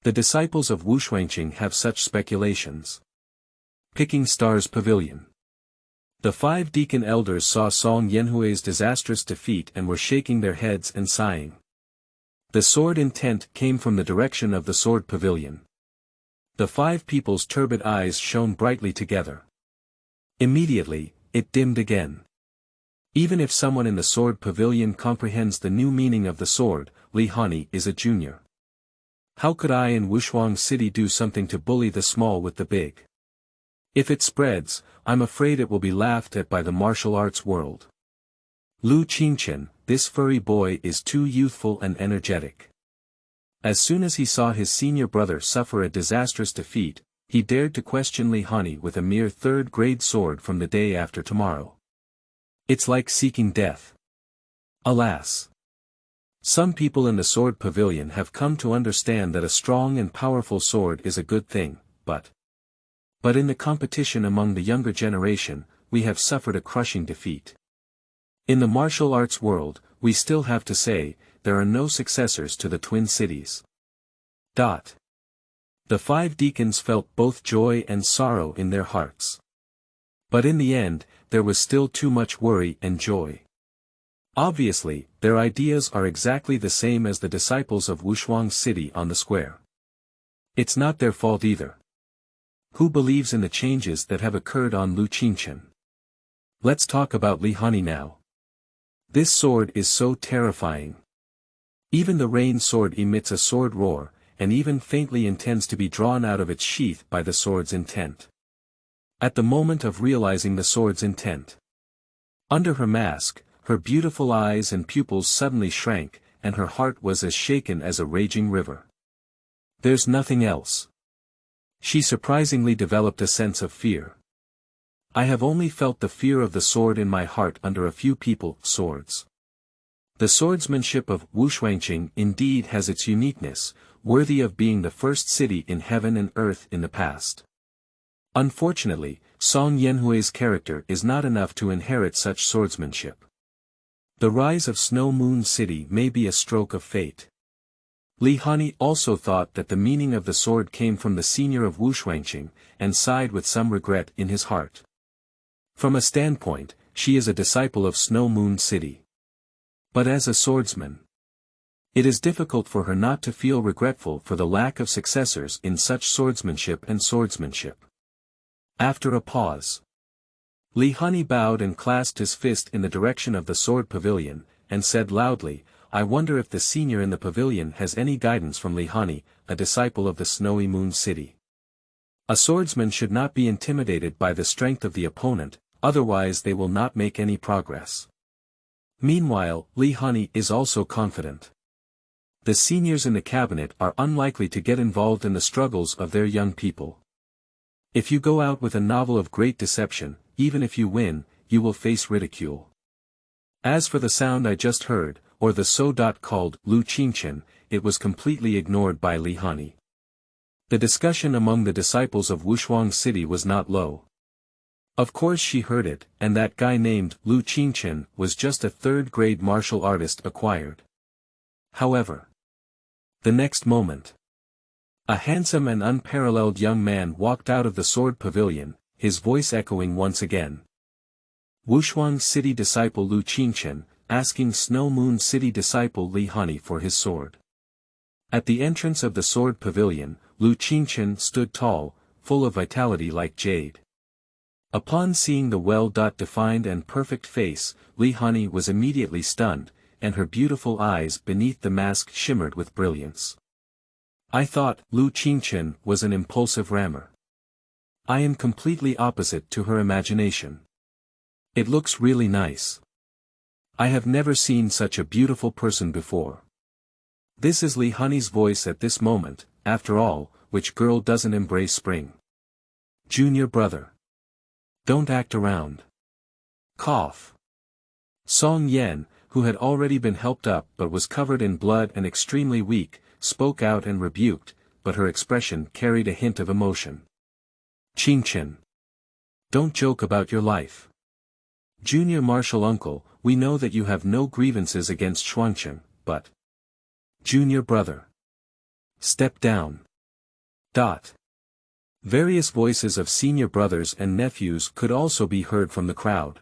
Speaker 1: the disciples of Wushuang Cheng have such speculations. Picking Stars Pavilion. The 5 deacon elders saw Song Yanhui's disastrous defeat and were shaking their heads and sighing. The sword intent came from the direction of the sword pavilion. The 5 people's turbid eyes shone brightly together. Immediately, it dimmed again. Even if someone in the sword pavilion comprehends the new meaning of the sword, Li Hanyi is a junior. How could I in Wushuang City do something to bully the small with the big? If it spreads, I'm afraid it will be laughed at by the martial arts world. Lu Qingchen, this furry boy is too youthful and energetic. As soon as he saw his senior brother suffer a disastrous defeat, he dared to question Li Hanyi with a mere third-grade sword from the day after tomorrow. It's like seeking death. Alas! Some people in the sword pavilion have come to understand that a strong and powerful sword is a good thing, but in the competition among the younger generation, we have suffered a crushing defeat. In the martial arts world, we still have to say, there are no successors to the twin cities. The 5 deacons felt both joy and sorrow in their hearts. But in the end, there was still too much worry and joy. Obviously, their ideas are exactly the same as the disciples of Wushuang City on the square. It's not their fault either. Who believes in the changes that have occurred on Lu Qingchen? Let's talk about Li Hanyi now. This sword is so terrifying. Even the rain sword emits a sword roar, and even faintly intends to be drawn out of its sheath by the sword's intent. At the moment of realizing the sword's intent, under her mask, her beautiful eyes and pupils suddenly shrank, and her heart was as shaken as a raging river. There's nothing else. She surprisingly developed a sense of fear. I have only felt the fear of the sword in my heart under a few swords. The swordsmanship of Wushuang Cheng indeed has its uniqueness, worthy of being the first city in heaven and earth in the past. Unfortunately, Song Yanhui's character is not enough to inherit such swordsmanship. The rise of Snow Moon City may be a stroke of fate. Li Hanyi also thought that the meaning of the sword came from the senior of Wushuang Cheng, and sighed with some regret in his heart. From a standpoint, she is a disciple of Snow Moon City. But as a swordsman, it is difficult for her not to feel regretful for the lack of successors in such swordsmanship. After a pause, Li Hanyi bowed and clasped his fist in the direction of the sword pavilion, and said loudly, I wonder if the senior in the pavilion has any guidance from Li Hanyi, a disciple of the Snowy Moon City. A swordsman should not be intimidated by the strength of the opponent, otherwise they will not make any progress. Meanwhile, Li Hanyi is also confident. The seniors in the cabinet are unlikely to get involved in the struggles of their young people. If you go out with a novel of great deception, even if you win, you will face ridicule. As for the sound I just heard, or the so-called Lu Qingchen, it was completely ignored by Li Hanyi. The discussion among the disciples of Wushuang City was not low. Of course she heard it, and that guy named Lu Qingchen was just a third-grade martial artist acquired. However, the next moment, a handsome and unparalleled young man walked out of the sword pavilion, his voice echoing once again. Wushuang City disciple Lu Qingchen, asking Snow Moon City disciple Li Hanyi for his sword. At the entrance of the sword pavilion, Lu Qingchen stood tall, full of vitality like jade. Upon seeing the well-defined and perfect face, Li Hanyi was immediately stunned, and her beautiful eyes beneath the mask shimmered with brilliance. I thought Lu Qingchen was an impulsive rammer. I am completely opposite to her imagination. It looks really nice. I have never seen such a beautiful person before. This is Li Hanyi's voice at this moment. After all, which girl doesn't embrace spring? Junior brother. Don't act around. Cough. Song Yan, who had already been helped up but was covered in blood and extremely weak, spoke out and rebuked, but her expression carried a hint of emotion. Qingchen. Don't joke about your life. Junior martial uncle, we know that you have no grievances against Shuangcheng, but... Junior brother. Step down. Various voices of senior brothers and nephews could also be heard from the crowd.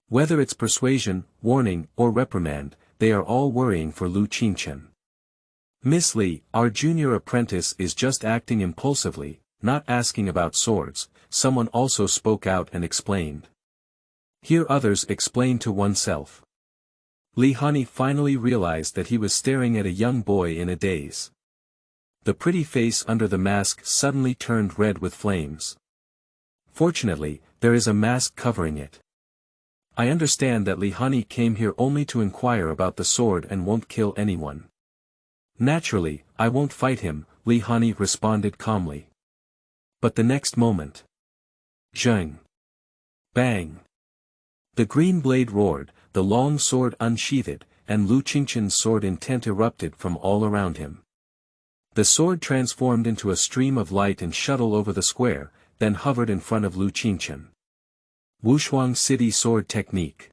Speaker 1: Whether it's persuasion, warning, or reprimand, they are all worrying for Lu Qingchen. Miss Li, our junior apprentice is just acting impulsively, not asking about swords, someone also spoke out and explained. Hear others explain to oneself. Li Hanyi finally realized that he was staring at a young boy in a daze. The pretty face under the mask suddenly turned red with flames. Fortunately, there is a mask covering it. I understand that Li Hanyi came here only to inquire about the sword and won't kill anyone. Naturally, I won't fight him, Li Hanyi responded calmly. But the next moment. Zheng. Bang. The green blade roared, the long sword unsheathed, and Lu Qingchen's sword intent erupted from all around him. The sword transformed into a stream of light and shuttled over the square, then hovered in front of Lu Qingchen. Wushuang City Sword Technique.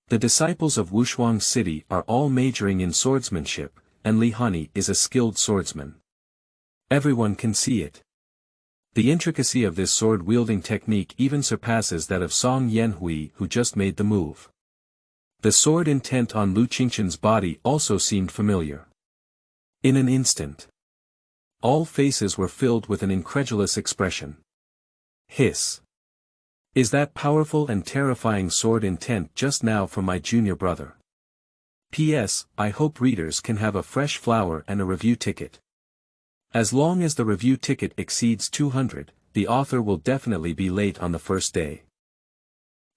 Speaker 1: The disciples of Wushuang City are all majoring in swordsmanship, and Li Hanyi is a skilled swordsman. Everyone can see it. The intricacy of this sword-wielding technique even surpasses that of Song Yanhui, who just made the move. The sword intent on Lu Qingchen's body also seemed familiar. In an instant, all faces were filled with an incredulous expression. Hiss. Is that powerful and terrifying sword intent just now from my junior brother? P.S. I hope readers can have a fresh flower and a review ticket. As long as the review ticket exceeds 200, the author will definitely be late on the first day.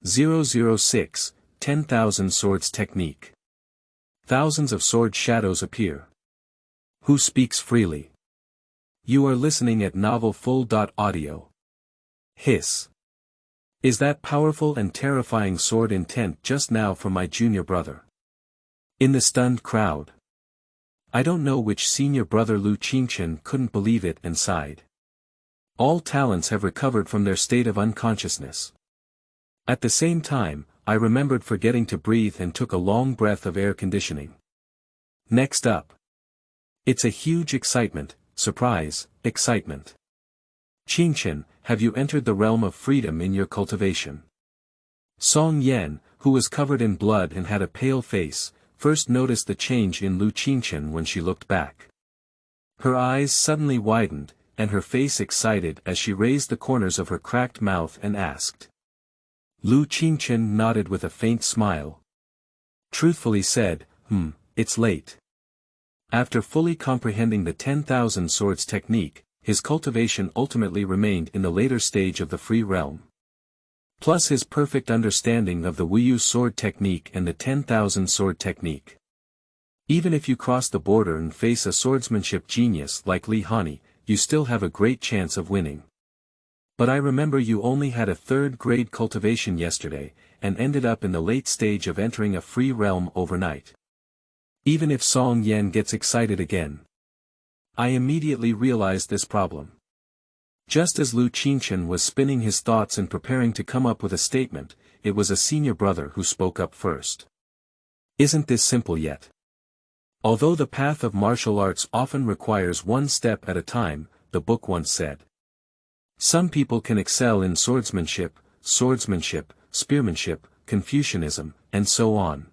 Speaker 1: 006, 10,000 Swords Technique. Thousands of sword shadows appear. Who speaks freely? You are listening at novelfull.audio. Hiss. Is that powerful and terrifying sword intent just now from my junior brother? In the stunned crowd. I don't know which senior brother Lu Qingchen couldn't believe it and sighed. All talents have recovered from their state of unconsciousness. At the same time, I remembered forgetting to breathe and took a long breath of air conditioning. Next up. It's a huge excitement, surprise, excitement. Qingchen, have you entered the realm of freedom in your cultivation? Song Yan, who was covered in blood and had a pale face, first noticed the change in Lu Qingchen when she looked back. Her eyes suddenly widened, and her face excited as she raised the corners of her cracked mouth and asked. Lu Qingchen nodded with a faint smile. Truthfully said, it's late. After fully comprehending the 10,000 swords technique, his cultivation ultimately remained in the later stage of the free realm. Plus his perfect understanding of the Wuyu sword technique and the 10,000 sword technique. Even if you cross the border and face a swordsmanship genius like Li Hanyi, you still have a great chance of winning. But I remember you only had a third-grade cultivation yesterday, and ended up in the late stage of entering a free realm overnight. Even if Song Yan gets excited again. I immediately realized this problem. Just as Lu Qingchen was spinning his thoughts and preparing to come up with a statement, it was a senior brother who spoke up first. Isn't this simple yet? Although the path of martial arts often requires one step at a time, the book once said. Some people can excel in swordsmanship, spearmanship, Confucianism, and so on.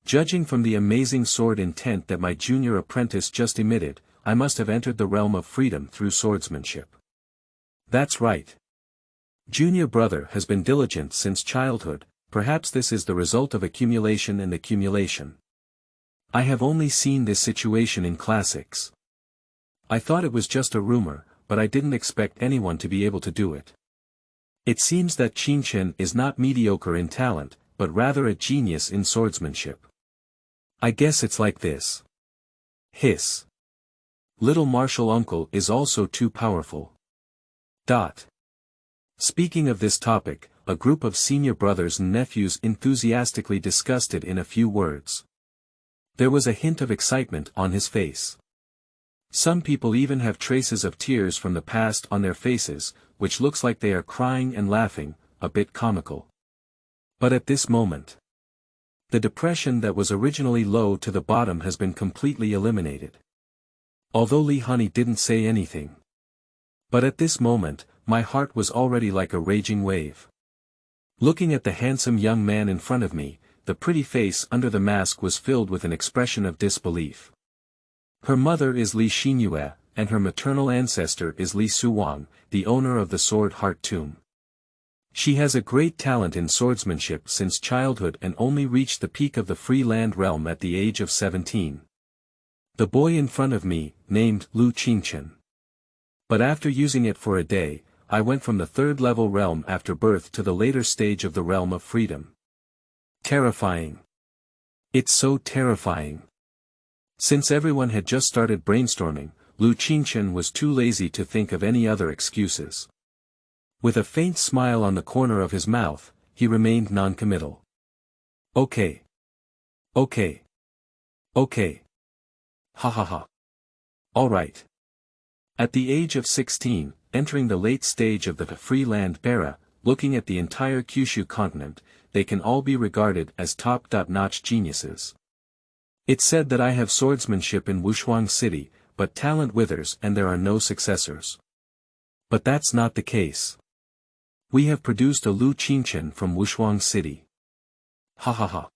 Speaker 1: Judging from the amazing sword intent that my junior apprentice just emitted, I must have entered the realm of freedom through swordsmanship. That's right. Junior brother has been diligent since childhood, perhaps this is the result of accumulation and accumulation. I have only seen this situation in classics. I thought it was just a rumor, but I didn't expect anyone to be able to do it. It seems that Qingchen is not mediocre in talent, but rather a genius in swordsmanship. I guess it's like this. Hiss. Little martial uncle is also too powerful. Speaking of this topic, a group of senior brothers and nephews enthusiastically discussed it in a few words. There was a hint of excitement on his face. Some people even have traces of tears from the past on their faces, which looks like they are crying and laughing, a bit comical. But at this moment, the depression that was originally low to the bottom has been completely eliminated. Although Li Hanyi didn't say anything. But at this moment, my heart was already like a raging wave. Looking at the handsome young man in front of me, the pretty face under the mask was filled with an expression of disbelief. Her mother is Li Xingyue, and her maternal ancestor is Li Suwang, the owner of the Sword Heart Tomb. She has a great talent in swordsmanship since childhood and only reached the peak of the free land realm at the age of 17. The boy in front of me, named Lu Qingchen. But after using it for a day, I went from the third-level realm after birth to the later stage of the realm of freedom. Terrifying. It's so terrifying. Since everyone had just started brainstorming, Lu Qingchen was too lazy to think of any other excuses. With a faint smile on the corner of his mouth, he remained non-committal. Okay. Okay. Okay. Ha ha ha. All right. At the age of 16, entering the late stage of the free land era, looking at the entire Kyushu continent, they can all be regarded as top-notch geniuses. It's said that I have swordsmanship in Wushuang City, but talent withers and there are no successors. But that's not the case. We have produced a Lu Qingchen from Wushuang City. Ha ha ha.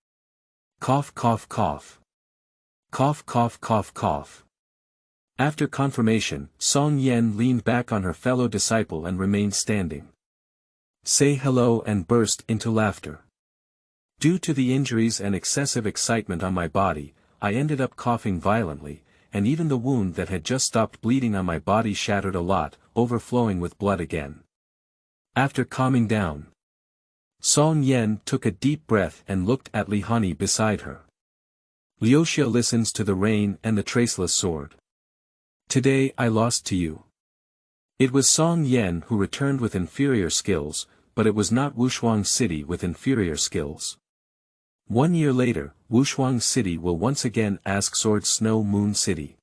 Speaker 1: Cough cough cough. Cough cough cough cough. After confirmation, Song Yan leaned back on her fellow disciple and remained standing. Say hello and burst into laughter. Due to the injuries and excessive excitement on my body, I ended up coughing violently, and even the wound that had just stopped bleeding on my body shattered a lot, overflowing with blood again. After calming down, Song Yan took a deep breath and looked at Li Hanyi beside her. Liuxia listens to the rain and the traceless sword. Today I lost to you. It was Song Yan who returned with inferior skills, but it was not Wushuang City with inferior skills. 1 year later, Wushuang City will once again ask Sword Snow Moon City.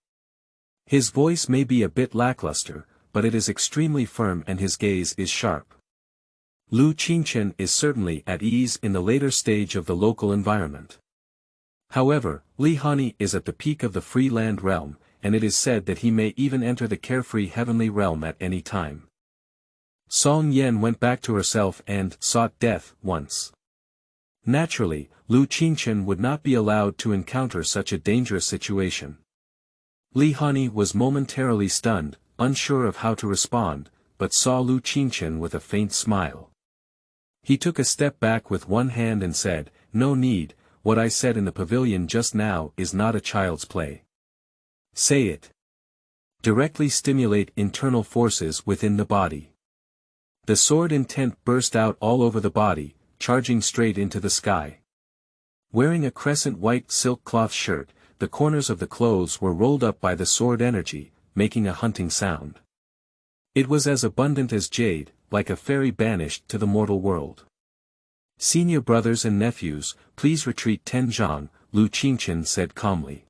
Speaker 1: His voice may be a bit lackluster, but it is extremely firm and his gaze is sharp. Lu Qingchen is certainly at ease in the later stage of the local environment. However, Li Hanyi is at the peak of the free land realm, and it is said that he may even enter the carefree heavenly realm at any time. Song Yan went back to herself and sought death once. Naturally, Lu Qingchen would not be allowed to encounter such a dangerous situation. Li Hanyi was momentarily stunned, unsure of how to respond, but saw Lu Qingchen with a faint smile. He took a step back with one hand and said, "No need, what I said in the pavilion just now is not a child's play. Say it. Directly stimulate internal forces within the body." The sword intent burst out all over the body, charging straight into the sky. Wearing a crescent white silk cloth shirt, the corners of the clothes were rolled up by the sword energy, making a hunting sound. It was as abundant as jade, like a fairy banished to the mortal world. "Senior brothers and nephews, please retreat 10 zhang," Lu Qingchen said calmly.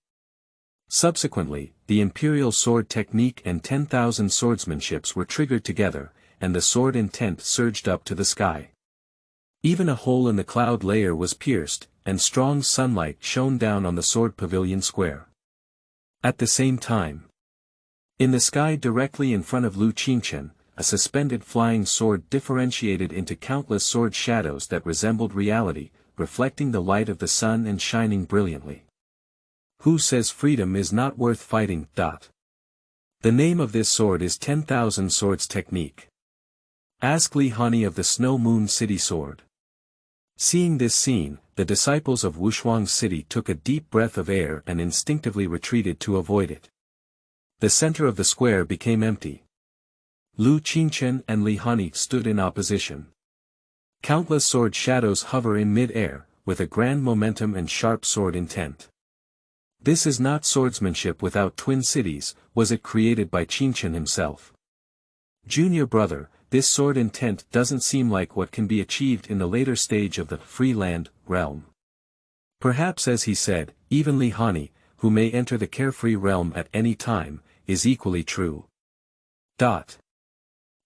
Speaker 1: Subsequently, the imperial sword technique and 10,000 swordsmanships were triggered together, and the sword intent surged up to the sky. Even a hole in the cloud layer was pierced, and strong sunlight shone down on the sword pavilion square. At the same time, in the sky directly in front of Lu Qingchen, a suspended flying sword differentiated into countless sword shadows that resembled reality, reflecting the light of the sun and shining brilliantly. Who says freedom is not worth fighting? The name of this sword is 10,000 Swords Technique. Ask Li Hanyi of the Snow Moon City Sword. Seeing this scene, the disciples of Wushuang City took a deep breath of air and instinctively retreated to avoid it. The center of the square became empty. Lu Qingchen and Li Hanyi stood in opposition. Countless sword shadows hover in mid-air, with a grand momentum and sharp sword intent. This is not swordsmanship without twin cities, was it created by Qingchen himself? Junior brother, this sword intent doesn't seem like what can be achieved in the later stage of the free land realm. Perhaps as he said, even Li Hanyi, who may enter the carefree realm at any time, is equally true.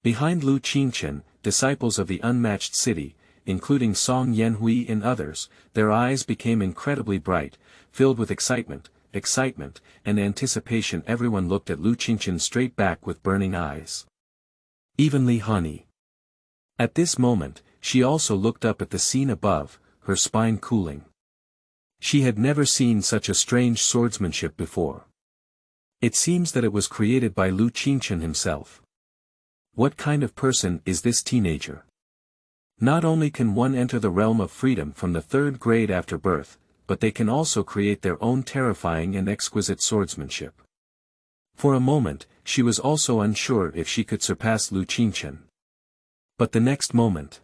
Speaker 1: Behind Lu Qingchen, disciples of the unmatched city, including Song Yanhui and others, their eyes became incredibly bright, filled with excitement, and anticipation. Everyone looked at Lu Qingchen straight back with burning eyes. Even Li Hanyi. At this moment, she also looked up at the scene above, her spine cooling. She had never seen such a strange swordsmanship before. It seems that it was created by Lu Qingchen himself. What kind of person is this teenager? Not only can one enter the realm of freedom from the 3rd grade after birth, but they can also create their own terrifying and exquisite swordsmanship. For a moment, she was also unsure if she could surpass Lu Qingchen. But the next moment,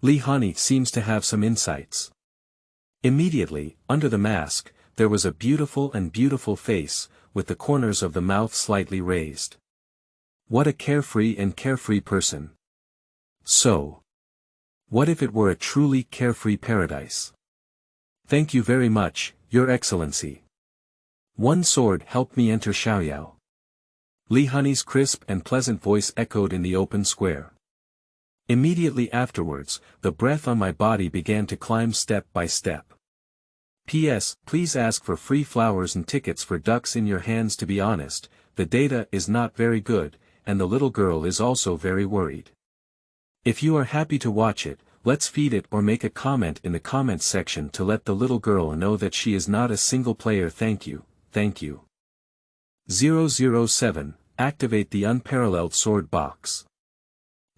Speaker 1: Li Hanyi seems to have some insights. Immediately, under the mask, there was a beautiful face, with the corners of the mouth slightly raised. What a carefree person. So, what if it were a truly carefree paradise? Thank you very much, Your Excellency. One sword helped me enter Xiaoyao. Li Hanyi's crisp and pleasant voice echoed in the open square. Immediately afterwards, the breath on my body began to climb step by step. P.S. Please ask for free flowers and tickets for ducks in your hands. To be honest, the data is not very good, and the little girl is also very worried. If you are happy to watch it, let's feed it or make a comment in the comments section to let the little girl know that she is not a single player. Thank you. 007, activate the unparalleled sword box.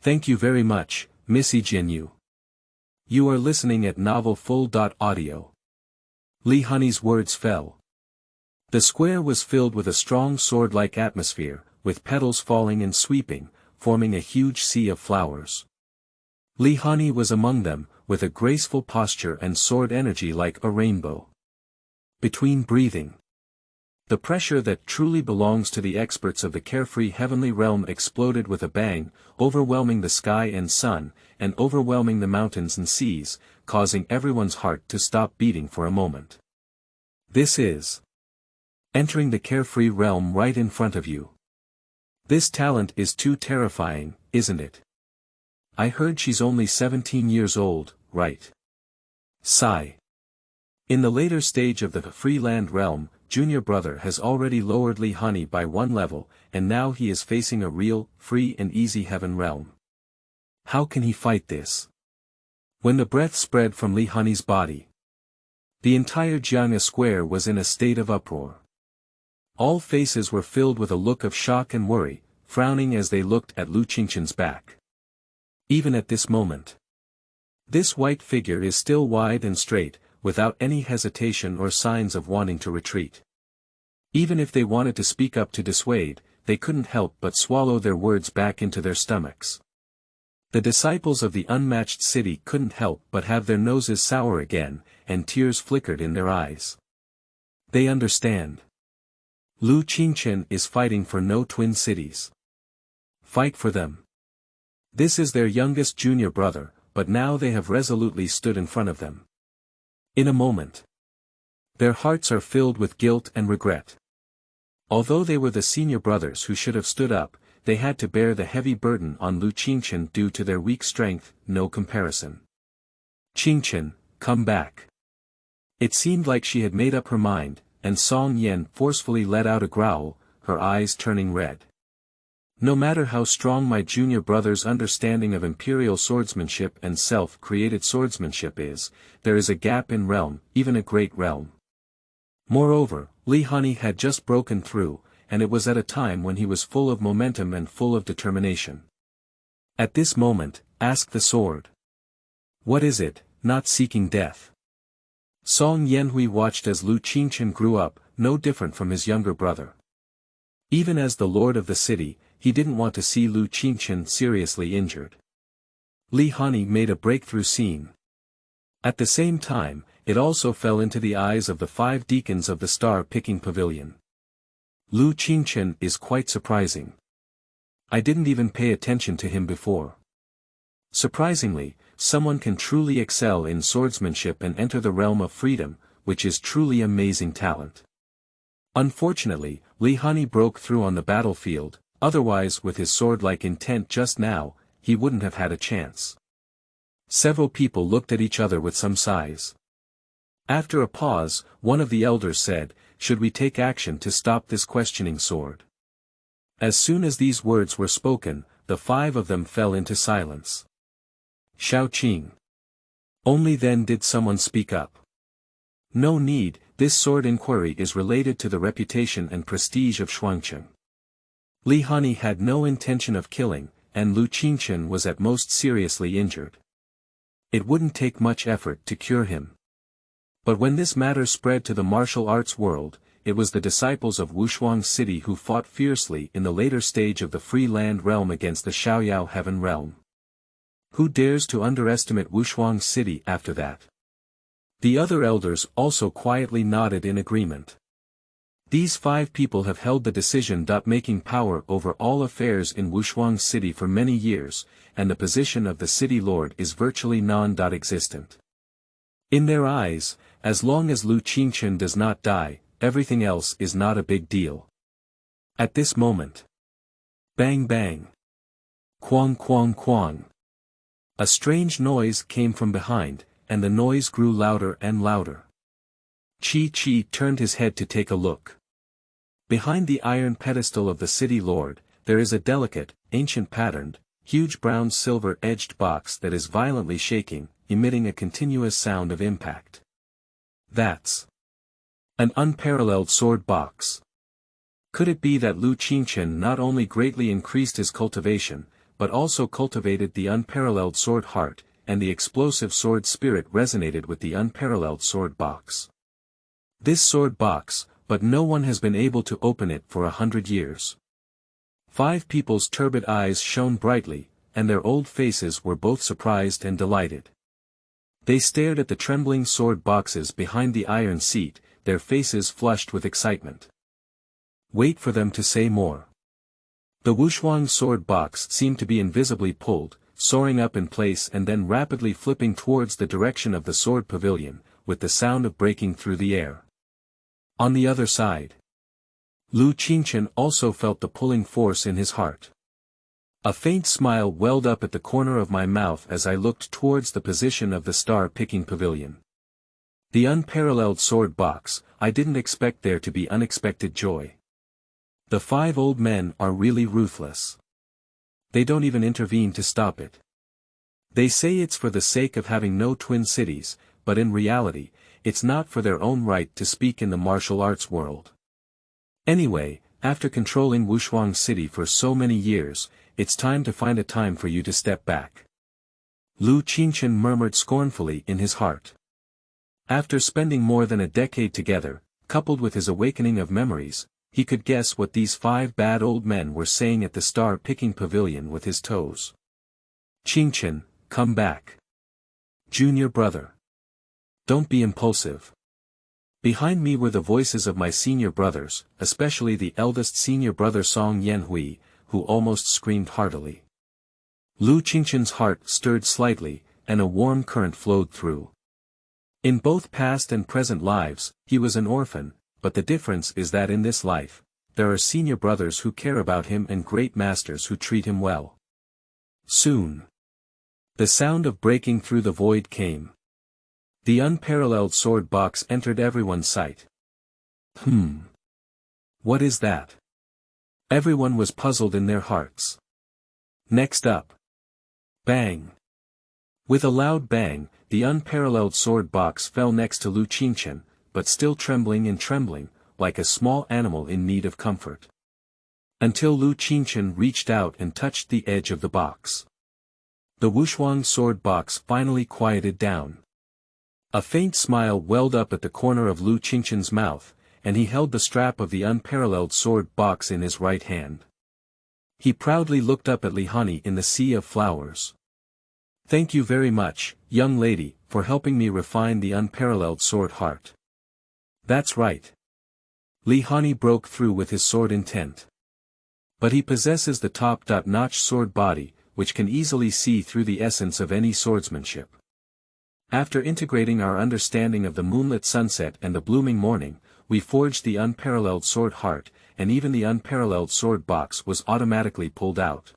Speaker 1: Thank you very much, Miss Yijian Yue. You are listening at Novel Full.audio. Li Hanyi's words fell. The square was filled with a strong sword-like atmosphere, with petals falling and sweeping, forming a huge sea of flowers. Li Hanyi was among them, with a graceful posture and sword energy like a rainbow. Between breathing, the pressure that truly belongs to the experts of the carefree heavenly realm exploded with a bang, overwhelming the sky and sun, and overwhelming the mountains and seas, causing everyone's heart to stop beating for a moment. This is entering the carefree realm right in front of you. This talent is too terrifying, isn't it? I heard she's only 17 years old, right? Sigh. In the later stage of the free land realm, Junior Brother has already lowered Li Hanyi by 1 level, and now he is facing a real, free and easy heaven realm. How can he fight this? When the breath spread from Li Hanyi's body, the entire Jiang'e square was in a state of uproar. All faces were filled with a look of shock and worry, frowning as they looked at Lu Qingchen's back. Even at this moment, this white figure is still wide and straight, without any hesitation or signs of wanting to retreat. Even if they wanted to speak up to dissuade, they couldn't help but swallow their words back into their stomachs. The disciples of the unmatched city couldn't help but have their noses sour again, and tears flickered in their eyes. They understand. Lu Qingchen is fighting for no twin cities. Fight for them. This is their youngest junior brother, but now they have resolutely stood in front of them. In a moment, their hearts are filled with guilt and regret. Although they were the senior brothers who should have stood up, they had to bear the heavy burden on Lu Qingchen due to their weak strength, no comparison. Qingchen, come back. It seemed like she had made up her mind, and Song Yan forcefully let out a growl, her eyes turning red. No matter how strong my junior brother's understanding of imperial swordsmanship and self-created swordsmanship is, there is a gap in realm, even a great realm. Moreover, Li Hanyi had just broken through, and it was at a time when he was full of momentum and full of determination. At this moment, ask the sword. What is it, not seeking death? Song Yanhui watched as Lu Qingchen grew up, no different from his younger brother. Even as the lord of the city, he didn't want to see Lu Qingchen seriously injured. Li Hanyi made a breakthrough scene. At the same time, it also fell into the eyes of the 5 deacons of the star-picking pavilion. Lu Qingchen is quite surprising. I didn't even pay attention to him before. Surprisingly, someone can truly excel in swordsmanship and enter the realm of freedom, which is truly amazing talent. Unfortunately, Li Hanyi broke through on the battlefield, otherwise with his sword-like intent just now, he wouldn't have had a chance. Several people looked at each other with some sighs. After a pause, one of the elders said, "Should we take action to stop this questioning sword?" As soon as these words were spoken, the 5 of them fell into silence. Xiaoqing. Only then did someone speak up. No need, this sword inquiry is related to the reputation and prestige of Shuangcheng. Li Hanyi had no intention of killing, and Lu Qingchen was at most seriously injured. It wouldn't take much effort to cure him. But when this matter spread to the martial arts world, it was the disciples of Wushuang City who fought fiercely in the later stage of the free land realm against the Xiaoyao heaven realm. Who dares to underestimate Wushuang City after that? The other elders also quietly nodded in agreement. These 5 people have held the decision-making power over all affairs in Wushuang City for many years, and the position of the city lord is virtually non-existent. In their eyes, as long as Lu Qingchen does not die, everything else is not a big deal. At this moment. Bang bang. Quang quang quang. A strange noise came from behind, and the noise grew louder and louder. Chi turned his head to take a look. Behind the iron pedestal of the city lord, there is a delicate, ancient-patterned, huge brown silver-edged box that is violently shaking, emitting a continuous sound of impact. That's an unparalleled sword box. Could it be that Lu Qingchen not only greatly increased his cultivation, but also cultivated the unparalleled sword heart, and the explosive sword spirit resonated with the unparalleled sword box? This sword box, but no one has been able to open it for 100 years. 5 people's turbid eyes shone brightly, and their old faces were both surprised and delighted. They stared at the trembling sword boxes behind the iron seat, their faces flushed with excitement. Wait for them to say more. The Wushuang sword box seemed to be invisibly pulled, soaring up in place and then rapidly flipping towards the direction of the sword pavilion, with the sound of breaking through the air. On the other side, Lu Qingchen also felt the pulling force in his heart. A faint smile welled up at the corner of my mouth as I looked towards the position of the star-picking pavilion. The unparalleled sword box, I didn't expect there to be unexpected joy. The 5 old men are really ruthless. They don't even intervene to stop it. They say it's for the sake of having no twin cities, but in reality, it's not for their own right to speak in the martial arts world. Anyway, after controlling Wushuang City for so many years, it's time to find a time for you to step back. Lu Qingchen murmured scornfully in his heart. After spending more than a decade together, coupled with his awakening of memories, he could guess what these 5 bad old men were saying at the star-picking pavilion with his toes. Qingchen, come back. Junior brother. Don't be impulsive. Behind me were the voices of my senior brothers, especially the eldest senior brother Song Yanhui, who almost screamed heartily. Lu Qingchen's heart stirred slightly, and a warm current flowed through. In both past and present lives, he was an orphan, but the difference is that in this life, there are senior brothers who care about him and great masters who treat him well. Soon. The sound of breaking through the void came. The unparalleled sword box entered everyone's sight. What is that? Everyone was puzzled in their hearts. Next up. Bang. With a loud bang, the unparalleled sword box fell next to Lu Qingchen, but still trembling, like a small animal in need of comfort. Until Lu Qingchen reached out and touched the edge of the box. The Wushuang sword box finally quieted down. A faint smile welled up at the corner of Lu Qingchen's mouth, and he held the strap of the unparalleled sword box in his right hand. He proudly looked up at Li Hanyi in the sea of flowers. Thank you very much, young lady, for helping me refine the unparalleled sword heart. That's right. Li Hanyi broke through with his sword intent. But he possesses the top-notch sword body, which can easily see through the essence of any swordsmanship. After integrating our understanding of the moonlit sunset and the blooming morning, we forged the unparalleled sword heart, and even the unparalleled sword box was automatically pulled out.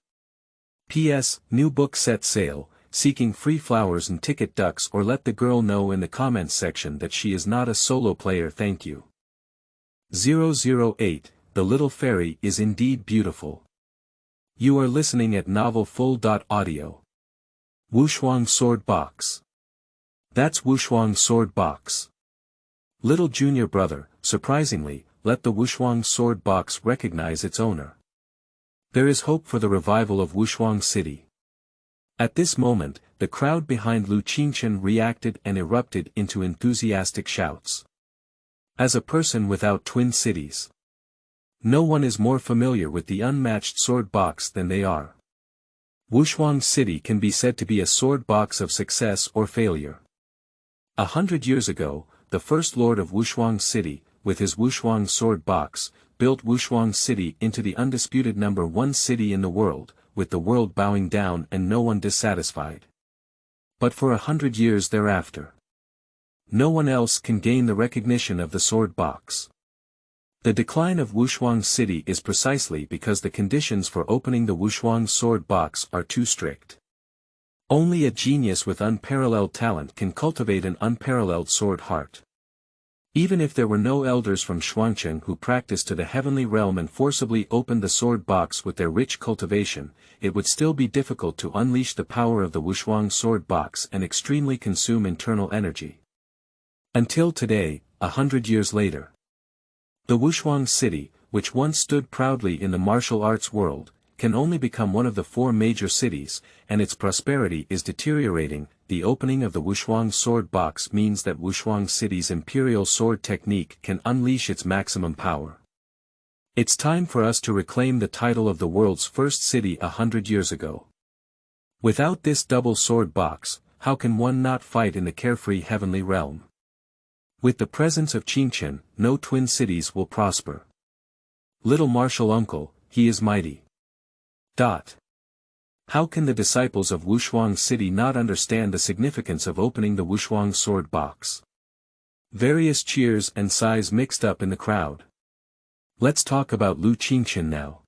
Speaker 1: P.S. New book set sale, seeking free flowers and ticket ducks, or let the girl know in the comments section that she is not a solo player, thank you. 008, The Little Fairy is indeed beautiful. You are listening at Novel Full.audio. Wushuang Sword Box. That's Wushuang Sword Box. Little junior brother, surprisingly, let the Wushuang Sword Box recognize its owner. There is hope for the revival of Wushuang City. At this moment, the crowd behind Lu Qingchen reacted and erupted into enthusiastic shouts. As a person without twin cities, no one is more familiar with the unmatched sword box than they are. Wushuang City can be said to be a sword box of success or failure. 100 years ago, the first lord of Wushuang City, with his Wushuang sword box, built Wushuang City into the undisputed #1 city in the world, with the world bowing down and no one dissatisfied. But for 100 years thereafter, no one else can gain the recognition of the sword box. The decline of Wushuang City is precisely because the conditions for opening the Wushuang sword box are too strict. Only a genius with unparalleled talent can cultivate an unparalleled sword heart. Even if there were no elders from Shuangcheng who practiced to the heavenly realm and forcibly opened the sword box with their rich cultivation, it would still be difficult to unleash the power of the Wushuang sword box and extremely consume internal energy. Until today, 100 years later, the Wushuang City, which once stood proudly in the martial arts world, can only become one of the 4 major cities, and its prosperity is deteriorating. The opening of the Wushuang sword box means that Wushuang City's imperial sword technique can unleash its maximum power. It's time for us to reclaim the title of the world's first city 100 years ago. Without this double sword box, how can one not fight in the carefree heavenly realm? With the presence of Qingchen, no twin cities will prosper. Little martial uncle, he is mighty. How can the disciples of Wushuang City not understand the significance of opening the Wushuang sword box? Various cheers and sighs mixed up in the crowd. Let's talk about Lu Qingchen now.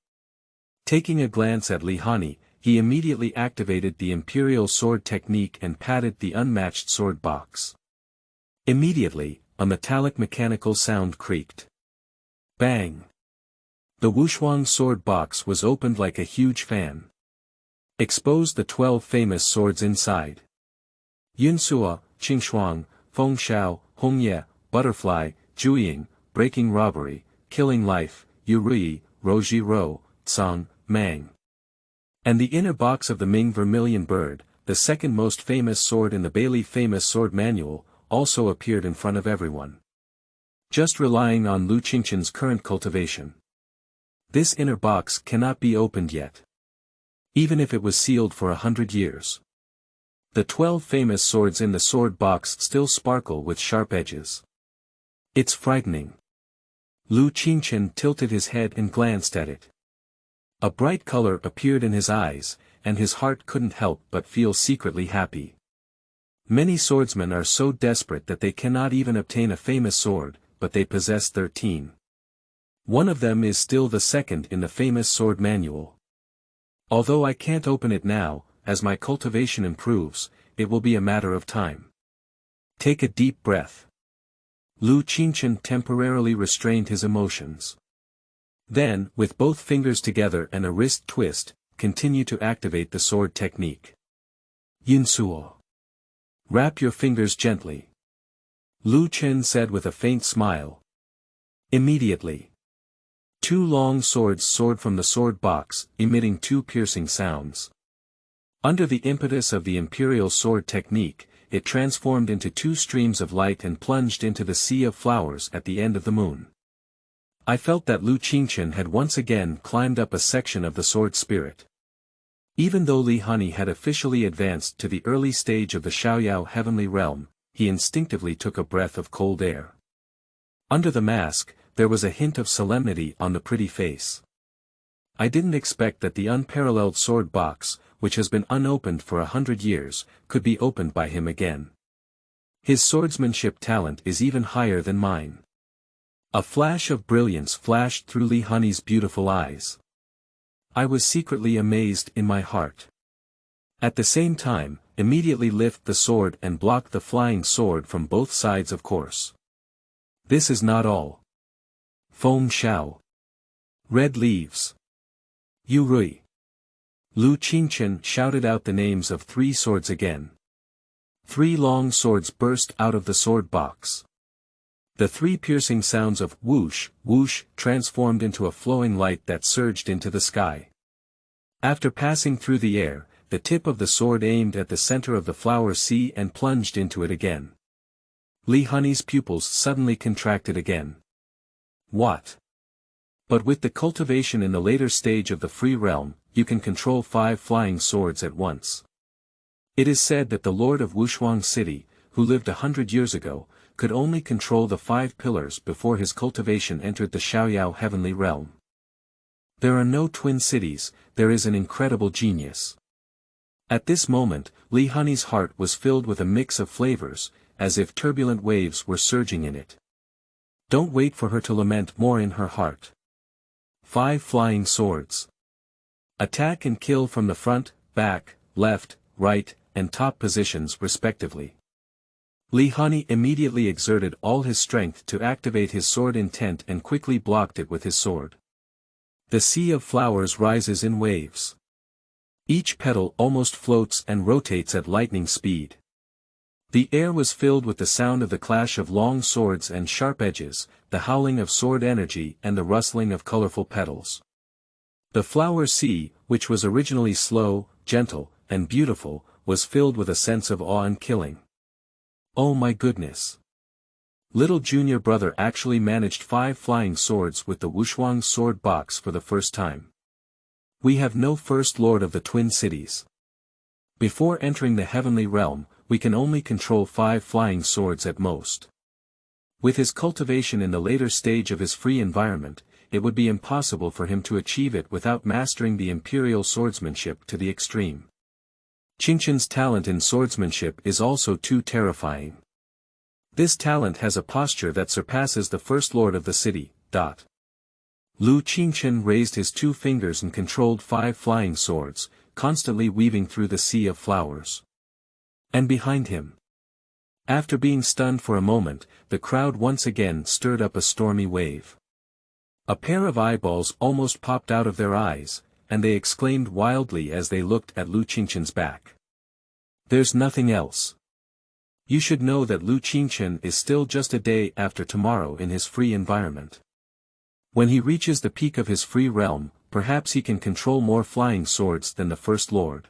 Speaker 1: Taking a glance at Li Hanyi, he immediately activated the imperial sword technique and patted the unmatched sword box. Immediately, a metallic mechanical sound creaked. Bang! The Wushuang sword box was opened like a huge fan. Exposed the 12 famous swords inside. Yunsua, Qingxuang, Fengshao, Hongye, Butterfly, Zhuiying, Breaking Robbery, Killing Life, Yurui, Roji Ro, Tsang, Mang. And the inner box of the Ming Vermilion Bird, the second most famous sword in the Baili famous sword manual, also appeared in front of everyone. Just relying on Lu Qingchen's current cultivation, this inner box cannot be opened yet. Even if it was sealed for 100 years. The 12 famous swords in the sword box still sparkle with sharp edges. It's frightening. Lu Qingchen tilted his head and glanced at it. A bright color appeared in his eyes, and his heart couldn't help but feel secretly happy. Many swordsmen are so desperate that they cannot even obtain a famous sword, but they possess 13. One of them is still the second in the famous sword manual. Although I can't open it now, as my cultivation improves, it will be a matter of time. Take a deep breath. Lu Qingchen temporarily restrained his emotions. Then, with both fingers together and a wrist twist, continue to activate the sword technique. Yinsuo. Wrap your fingers gently. Lu Chen said with a faint smile. Immediately, 2 long swords soared from the sword box, emitting 2 piercing sounds. Under the impetus of the imperial sword technique, it transformed into 2 streams of light and plunged into the sea of flowers at the end of the moon. I felt that Lu Qingchen had once again climbed up a section of the sword spirit. Even though Li Hanyi had officially advanced to the early stage of the Xiaoyao heavenly realm, he instinctively took a breath of cold air. Under the mask, there was a hint of solemnity on the pretty face. I didn't expect that the unparalleled sword box, which has been unopened for 100 years, could be opened by him again. His swordsmanship talent is even higher than mine. A flash of brilliance flashed through Li Hanyi's beautiful eyes. I was secretly amazed in my heart. At the same time, immediately lift the sword and block the flying sword from both sides of course. This is not all. Feng Shao. Red leaves. Yurui. Lu Qingchen shouted out the names of 3 swords again. 3 long swords burst out of the sword box. The 3 piercing sounds of whoosh, whoosh transformed into a flowing light that surged into the sky. After passing through the air, the tip of the sword aimed at the center of the flower sea and plunged into it again. Li Hanyi's pupils suddenly contracted again. What? But with the cultivation in the later stage of the free realm, you can control 5 flying swords at once. It is said that the Lord of Wushuang City, who lived 100 years ago, could only control the 5 pillars before his cultivation entered the Xiaoyao heavenly realm. There are no twin cities, there is an incredible genius. At this moment, Li Hanyi's heart was filled with a mix of flavors, as if turbulent waves were surging in it. Don't wait for her to lament more in her heart. 5 flying swords. Attack and kill from the front, back, left, right, and top positions respectively. Li Hanyi immediately exerted all his strength to activate his sword intent and quickly blocked it with his sword. The sea of flowers rises in waves. Each petal almost floats and rotates at lightning speed. The air was filled with the sound of the clash of long swords and sharp edges, the howling of sword energy and the rustling of colorful petals. The flower sea, which was originally slow, gentle, and beautiful, was filled with a sense of awe and killing. Oh my goodness! Little junior brother actually managed 5 flying swords with the Wushuang sword box for the first time. We have no first lord of the twin cities. Before entering the heavenly realm, we can only control 5 flying swords at most. With his cultivation in the later stage of his free environment, it would be impossible for him to achieve it without mastering the imperial swordsmanship to the extreme. Qingchen's talent in swordsmanship is also too terrifying. This talent has a posture that surpasses the first lord of the city. Lu Qingchen raised his 2 fingers and controlled 5 flying swords, constantly weaving through the sea of flowers. And behind him. After being stunned for a moment, the crowd once again stirred up a stormy wave. A pair of eyeballs almost popped out of their eyes, and they exclaimed wildly as they looked at Lu Qingchen's back. There's nothing else. You should know that Lu Qingchen is still just a day after tomorrow in his free environment. When he reaches the peak of his free realm, perhaps he can control more flying swords than the First Lord.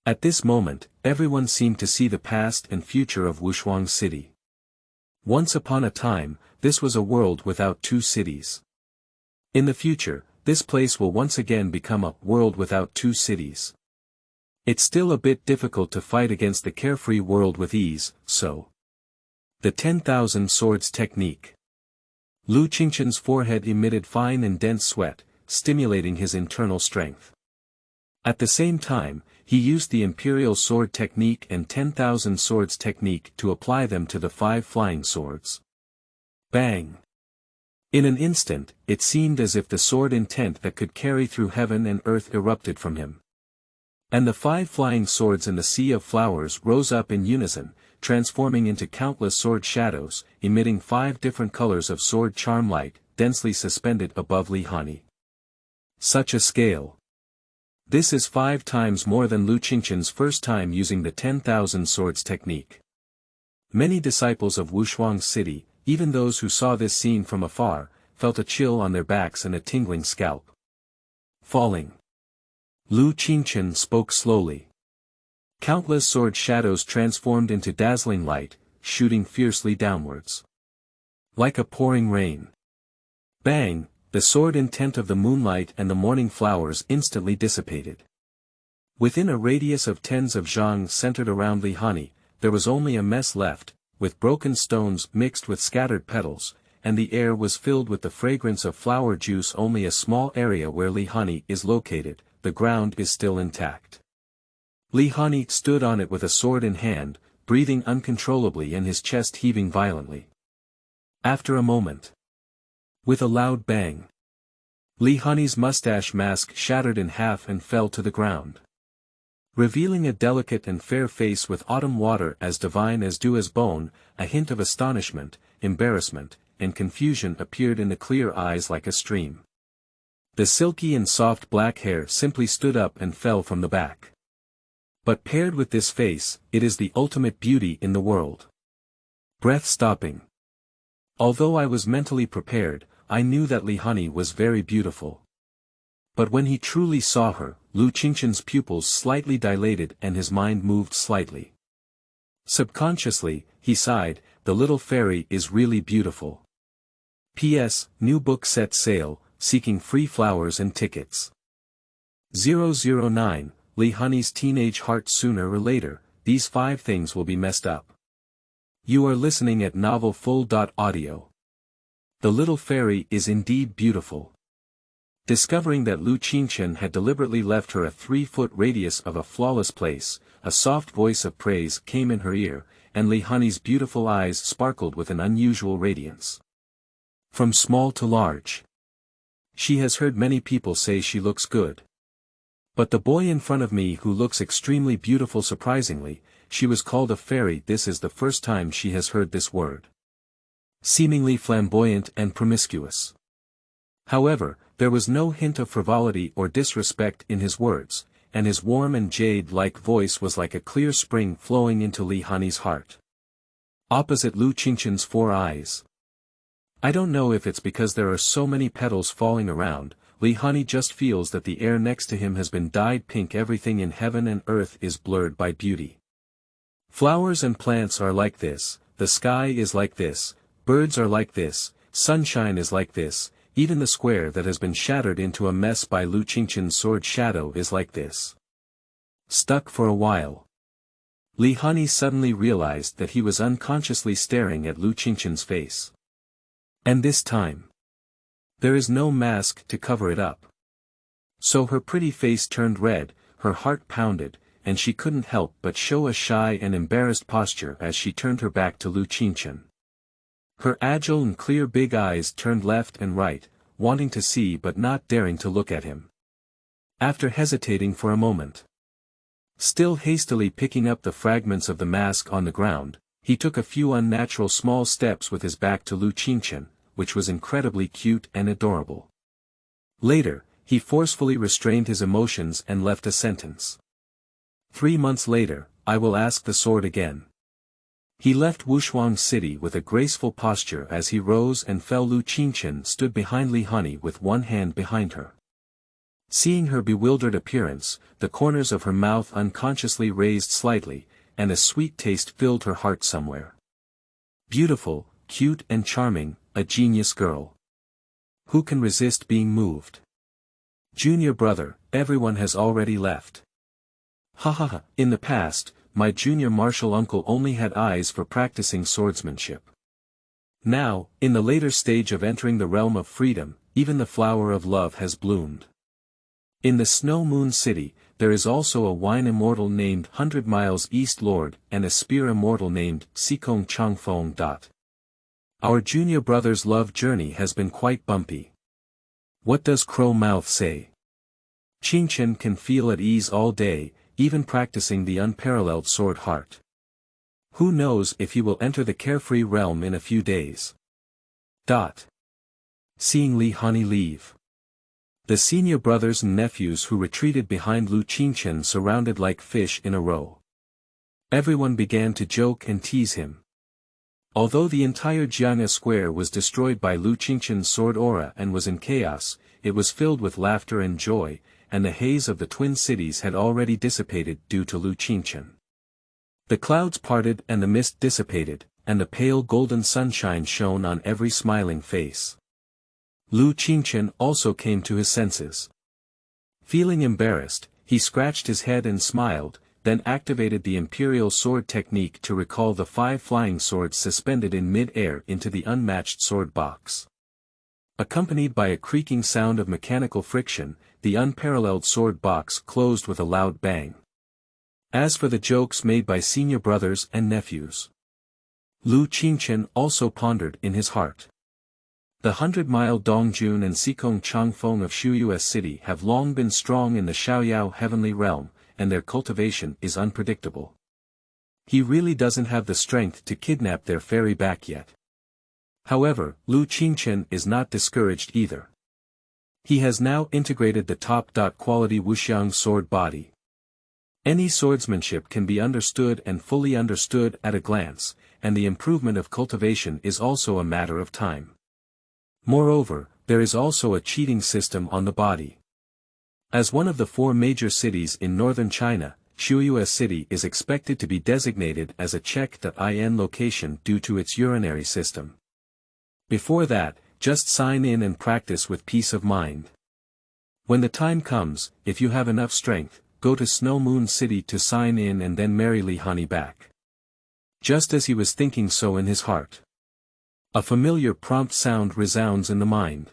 Speaker 1: At this moment, everyone seemed to see the past and future of Wushuang City. Once upon a time, this was a world without 2 cities. In the future, this place will once again become a world without 2 cities. It's still a bit difficult to fight against the carefree world with ease, so. The 10,000 Swords Technique. Lu Qingchen's forehead emitted fine and dense sweat, stimulating his internal strength. At the same time, he used the Imperial Sword Technique and 10,000 Swords Technique to apply them to the 5 flying swords. Bang! In an instant, it seemed as if the sword intent that could carry through heaven and earth erupted from him. And the 5 flying swords in the sea of flowers rose up in unison, transforming into countless sword shadows, emitting 5 different colors of sword charm light, densely suspended above Li Hanyi. Such a scale! This is 5 times more than Lu Qingchen's first time using the 10,000 Swords Technique. Many disciples of Wushuang City, even those who saw this scene from afar, felt a chill on their backs and a tingling scalp. Falling. Lu Qingchen spoke slowly. Countless sword shadows transformed into dazzling light, shooting fiercely downwards. Like a pouring rain. Bang! The sword intent of the moonlight and the morning flowers instantly dissipated. Within a radius of tens of zhang centered around Li Hanyi, there was only a mess left, with broken stones mixed with scattered petals, and the air was filled with the fragrance of flower juice. Only a small area where Li Hanyi is located, the ground is still intact. Li Hanyi stood on it with a sword in hand, breathing uncontrollably and his chest heaving violently. After a moment, with a loud bang, Li Hanyi's mustache mask shattered in half and fell to the ground. Revealing a delicate and fair face with autumn water as divine as dew as bone, a hint of astonishment, embarrassment, and confusion appeared in the clear eyes like a stream. The silky and soft black hair simply stood up and fell from the back. But paired with this face, it is the ultimate beauty in the world. Breath-stopping. Although I was mentally prepared, I knew that Li Hanyi was very beautiful. But when he truly saw her, Lu Qingchen's pupils slightly dilated and his mind moved slightly. Subconsciously, he sighed, the little fairy is really beautiful. P.S. New book set sale, seeking free flowers and tickets. 009, Li Hanyi's teenage heart. Sooner or later, these 5 things will be messed up. You are listening at Novel Full.audio. The little fairy is indeed beautiful. Discovering that Lu Qingchen had deliberately left her a 3-foot radius of a flawless place, a soft voice of praise came in her ear, and Li Hanyi's beautiful eyes sparkled with an unusual radiance. From small to large. She has heard many people say she looks good. But the boy in front of me who looks extremely beautiful, surprisingly, she was called a fairy. This is the first time she has heard this word. Seemingly flamboyant and promiscuous. However, there was no hint of frivolity or disrespect in his words, and his warm and jade-like voice was like a clear spring flowing into Li Hanyi's heart. Opposite Lu Qingchen's 4 eyes. I don't know if it's because there are so many petals falling around, Li Hanyi just feels that the air next to him has been dyed pink. Everything in heaven and earth is blurred by beauty. Flowers and plants are like this, the sky is like this, birds are like this, sunshine is like this, even the square that has been shattered into a mess by Lu Qingchen's sword shadow is like this. Stuck for a while. Li Hanyi suddenly realized that he was unconsciously staring at Lu Qingchen's face. And this time, there is no mask to cover it up. So her pretty face turned red, her heart pounded, and she couldn't help but show a shy and embarrassed posture as she turned her back to Lu Qingchen. Her agile and clear big eyes turned left and right, wanting to see but not daring to look at him. After hesitating for a moment, still hastily picking up the fragments of the mask on the ground, he took a few unnatural small steps with his back to Lu Qingchen, which was incredibly cute and adorable. Later, he forcefully restrained his emotions and left a sentence. 3 months later, I will ask the sword again. He left Wushuang City with a graceful posture as he rose and fell. Lu Qingchen stood behind Li Hanyi with one hand behind her. Seeing her bewildered appearance, the corners of her mouth unconsciously raised slightly, and a sweet taste filled her heart somewhere. Beautiful, cute and charming, a genius girl. Who can resist being moved? Junior brother, everyone has already left. Ha ha ha, in the past, my junior martial uncle only had eyes for practicing swordsmanship. Now, in the later stage of entering the realm of freedom, even the flower of love has bloomed. In the Snow Moon City, there is also a wine immortal named 100 Miles East Lord and a spear immortal named Xikong Changfeng. Our junior brother's love journey has been quite bumpy. What does Crow Mouth say? Qingchen can feel at ease all day, even practicing the unparalleled sword heart. Who knows if he will enter the carefree realm in a few days. Seeing Li Hanyi leave. The senior brothers and nephews who retreated behind Lu Qingchen surrounded like fish in a row. Everyone began to joke and tease him. Although the entire Jiang'e square was destroyed by Lu Qingchen's sword aura and was in chaos, it was filled with laughter and joy, and the haze of the twin cities had already dissipated due to Lu Qingchen. The clouds parted and the mist dissipated, and the pale golden sunshine shone on every smiling face. Lu Qingchen also came to his senses. Feeling embarrassed, he scratched his head and smiled, then activated the imperial sword technique to recall the 5 flying swords suspended in mid-air into the unmatched sword box. Accompanied by a creaking sound of mechanical friction, the unparalleled sword box closed with a loud bang. As for the jokes made by senior brothers and nephews, Lu Qingchen also pondered in his heart. The 100-mile Dongjun and Xikong Changfeng of Xueyue City have long been strong in the Xiaoyao heavenly realm, and their cultivation is unpredictable. He really doesn't have the strength to kidnap their fairy back yet. However, Lu Qingchen is not discouraged either. He has now integrated the top-quality Wuxiang sword body. Any swordsmanship can be understood and fully understood at a glance, and the improvement of cultivation is also a matter of time. Moreover, there is also a cheating system on the body. As one of the 4 major cities in northern China, Xueyue City is expected to be designated as a check.in location due to its urinary system. Before that, just sign in and practice with peace of mind. When the time comes, if you have enough strength, go to Snow Moon City to sign in and then marry Li Hanyi back. Just as he was thinking so in his heart, a familiar prompt sound resounds in the mind.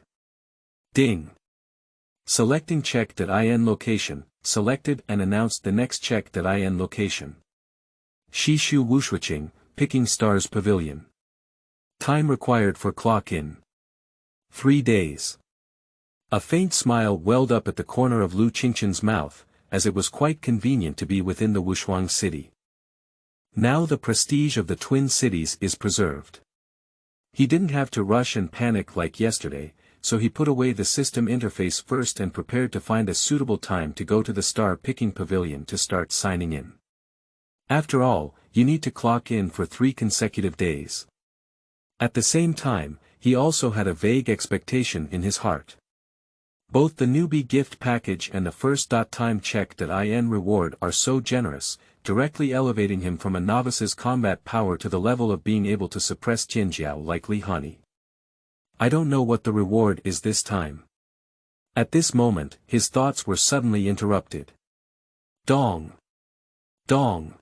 Speaker 1: Ding! Selecting check.in location, selected and announced the next check.in location. Shishu Wushuang, Picking Stars Pavilion. Time required for clock in. 3 days. A faint smile welled up at the corner of Lu Qingchen's mouth, as it was quite convenient to be within the Wushuang City. Now the prestige of the twin cities is preserved. He didn't have to rush and panic like yesterday, so he put away the system interface first and prepared to find a suitable time to go to the star-picking pavilion to start signing in. After all, you need to clock in for 3 consecutive days. At the same time, he also had a vague expectation in his heart. Both the newbie gift package and the first-time check.in reward are so generous, directly elevating him from a novice's combat power to the level of being able to suppress Jianjiao like Li Hanyi. I don't know what the reward is this time. At this moment, his thoughts were suddenly interrupted. Dong! Dong!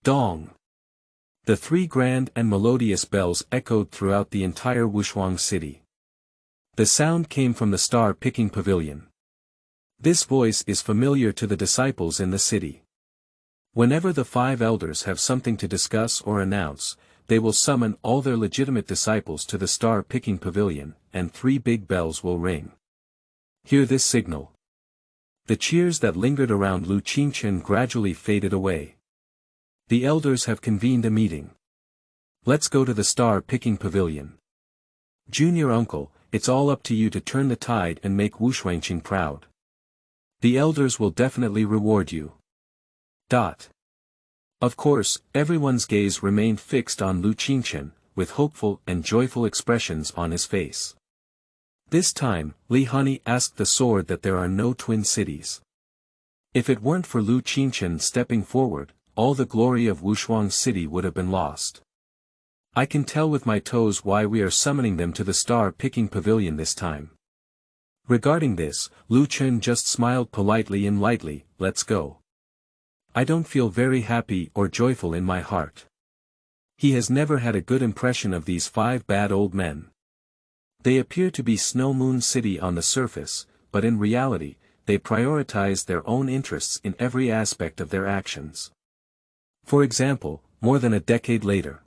Speaker 1: Dong! The 3 grand and melodious bells echoed throughout the entire Wushuang City. The sound came from the star-picking pavilion. This voice is familiar to the disciples in the city. Whenever the 5 elders have something to discuss or announce, they will summon all their legitimate disciples to the star-picking pavilion, and 3 big bells will ring. Hear this signal. The cheers that lingered around Lu Qingchen gradually faded away. The elders have convened a meeting. Let's go to the star-picking pavilion. Junior uncle, it's all up to you to turn the tide and make Wushuang proud. The elders will definitely reward you. Of course, everyone's gaze remained fixed on Lu Qingchen, with hopeful and joyful expressions on his face. This time, Li Hanyi asked the sword that there are no twin cities. If it weren't for Lu Qingchen stepping forward, all the glory of Wushuang City would have been lost. I can tell with my toes why we are summoning them to the star-picking pavilion this time. Regarding this, Lu Qingchen just smiled politely and lightly, let's go. I don't feel very happy or joyful in my heart. He has never had a good impression of these 5 bad old men. They appear to be Snow Moon City on the surface, but in reality, they prioritize their own interests in every aspect of their actions. For example, more than a decade later,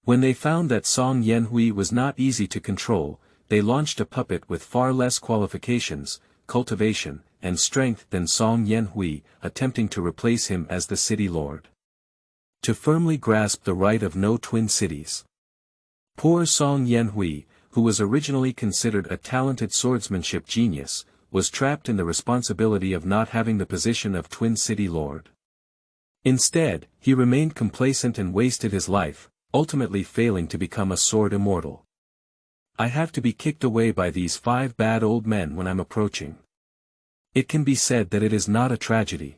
Speaker 1: when they found that Song Yanhui was not easy to control, they launched a puppet with far less qualifications, cultivation, and strength than Song Yanhui, attempting to replace him as the city lord. To firmly grasp the right of no twin cities. Poor Song Yanhui, who was originally considered a talented swordsmanship genius, was trapped in the responsibility of not having the position of twin city lord. Instead, he remained complacent and wasted his life, ultimately failing to become a sword immortal. I have to be kicked away by these 5 bad old men when I'm approaching. It can be said that it is not a tragedy.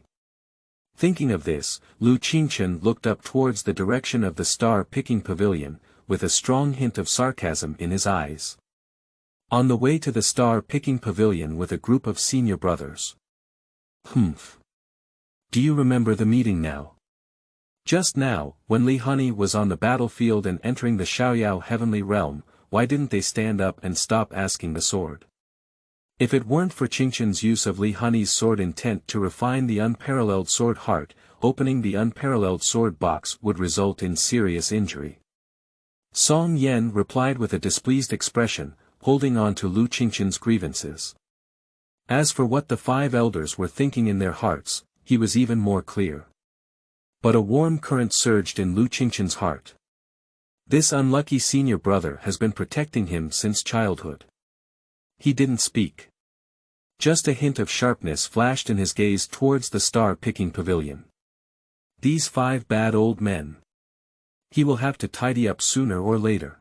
Speaker 1: Thinking of this, Lu Qingchen looked up towards the direction of the star-picking pavilion, with a strong hint of sarcasm in his eyes. On the way to the star-picking pavilion with a group of senior brothers. Humph. Do you remember the meeting now? Just now, when Li Hanyi was on the battlefield and entering the Xiaoyao heavenly realm, why didn't they stand up and stop asking the sword? If it weren't for Qingchen's use of Li Hanyi's sword intent to refine the unparalleled sword heart, opening the unparalleled sword box would result in serious injury. Song Yan replied with a displeased expression, holding on to Lu Qingchen's grievances. As for what the 5 elders were thinking in their hearts, he was even more clear. But a warm current surged in Lu Qingchen's heart. This unlucky senior brother has been protecting him since childhood. He didn't speak. Just a hint of sharpness flashed in his gaze towards the star-picking pavilion. These 5 bad old men. He will have to tidy up sooner or later.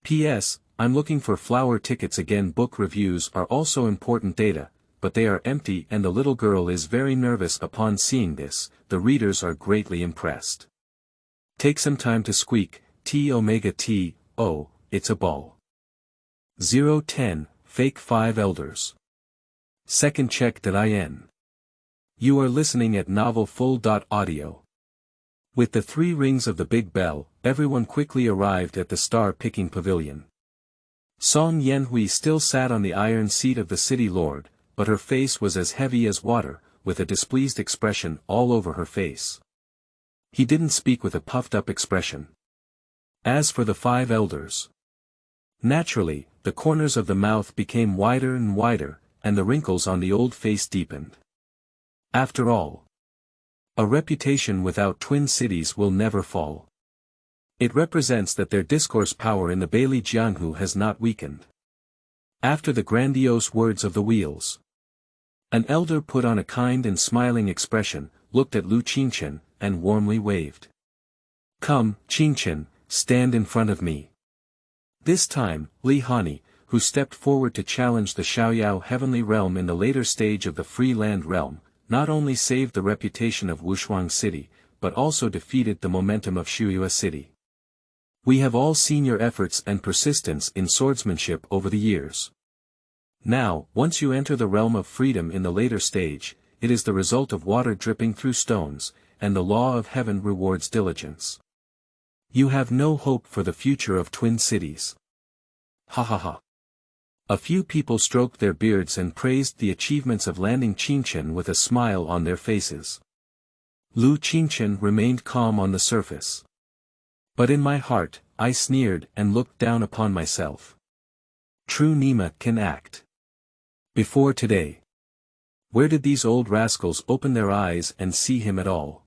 Speaker 1: P.S. I'm looking for flower tickets again. Book reviews are also important data, but they are empty and the little girl is very nervous upon seeing this. The readers are greatly impressed. Take some time to squeak, T-Omega-T, oh, it's a ball. 010, fake 5 elders. Second check.in. You are listening at novelfull.audio. With the 3 rings of the big bell, everyone quickly arrived at the star-picking pavilion. Song Yanhui still sat on the iron seat of the city lord, but her face was as heavy as water, with a displeased expression all over her face. He didn't speak with a puffed-up expression. As for the 5 elders, naturally, the corners of the mouth became wider and wider, and the wrinkles on the old face deepened. After all, a reputation without twin cities will never fall. It represents that their discourse power in the Baili Jianghu has not weakened. After the grandiose words of the wheels, an elder put on a kind and smiling expression, looked at Lu Qingchen, and warmly waved. "Come, Qingchen, stand in front of me." This time, Li Hanyi, who stepped forward to challenge the Xiaoyao heavenly realm in the later stage of the Free Land realm, not only saved the reputation of Wushuang City, but also defeated the momentum of Xueyue City. "We have all seen your efforts and persistence in swordsmanship over the years. Now, once you enter the realm of freedom in the later stage, it is the result of water dripping through stones, and the law of heaven rewards diligence. You have no hope for the future of twin cities." Ha ha ha. A few people stroked their beards and praised the achievements of landing Qingchen with a smile on their faces. Lu Qingchen remained calm on the surface. But in my heart, I sneered and looked down upon myself. True Nima can act. Before today, where did these old rascals open their eyes and see him at all?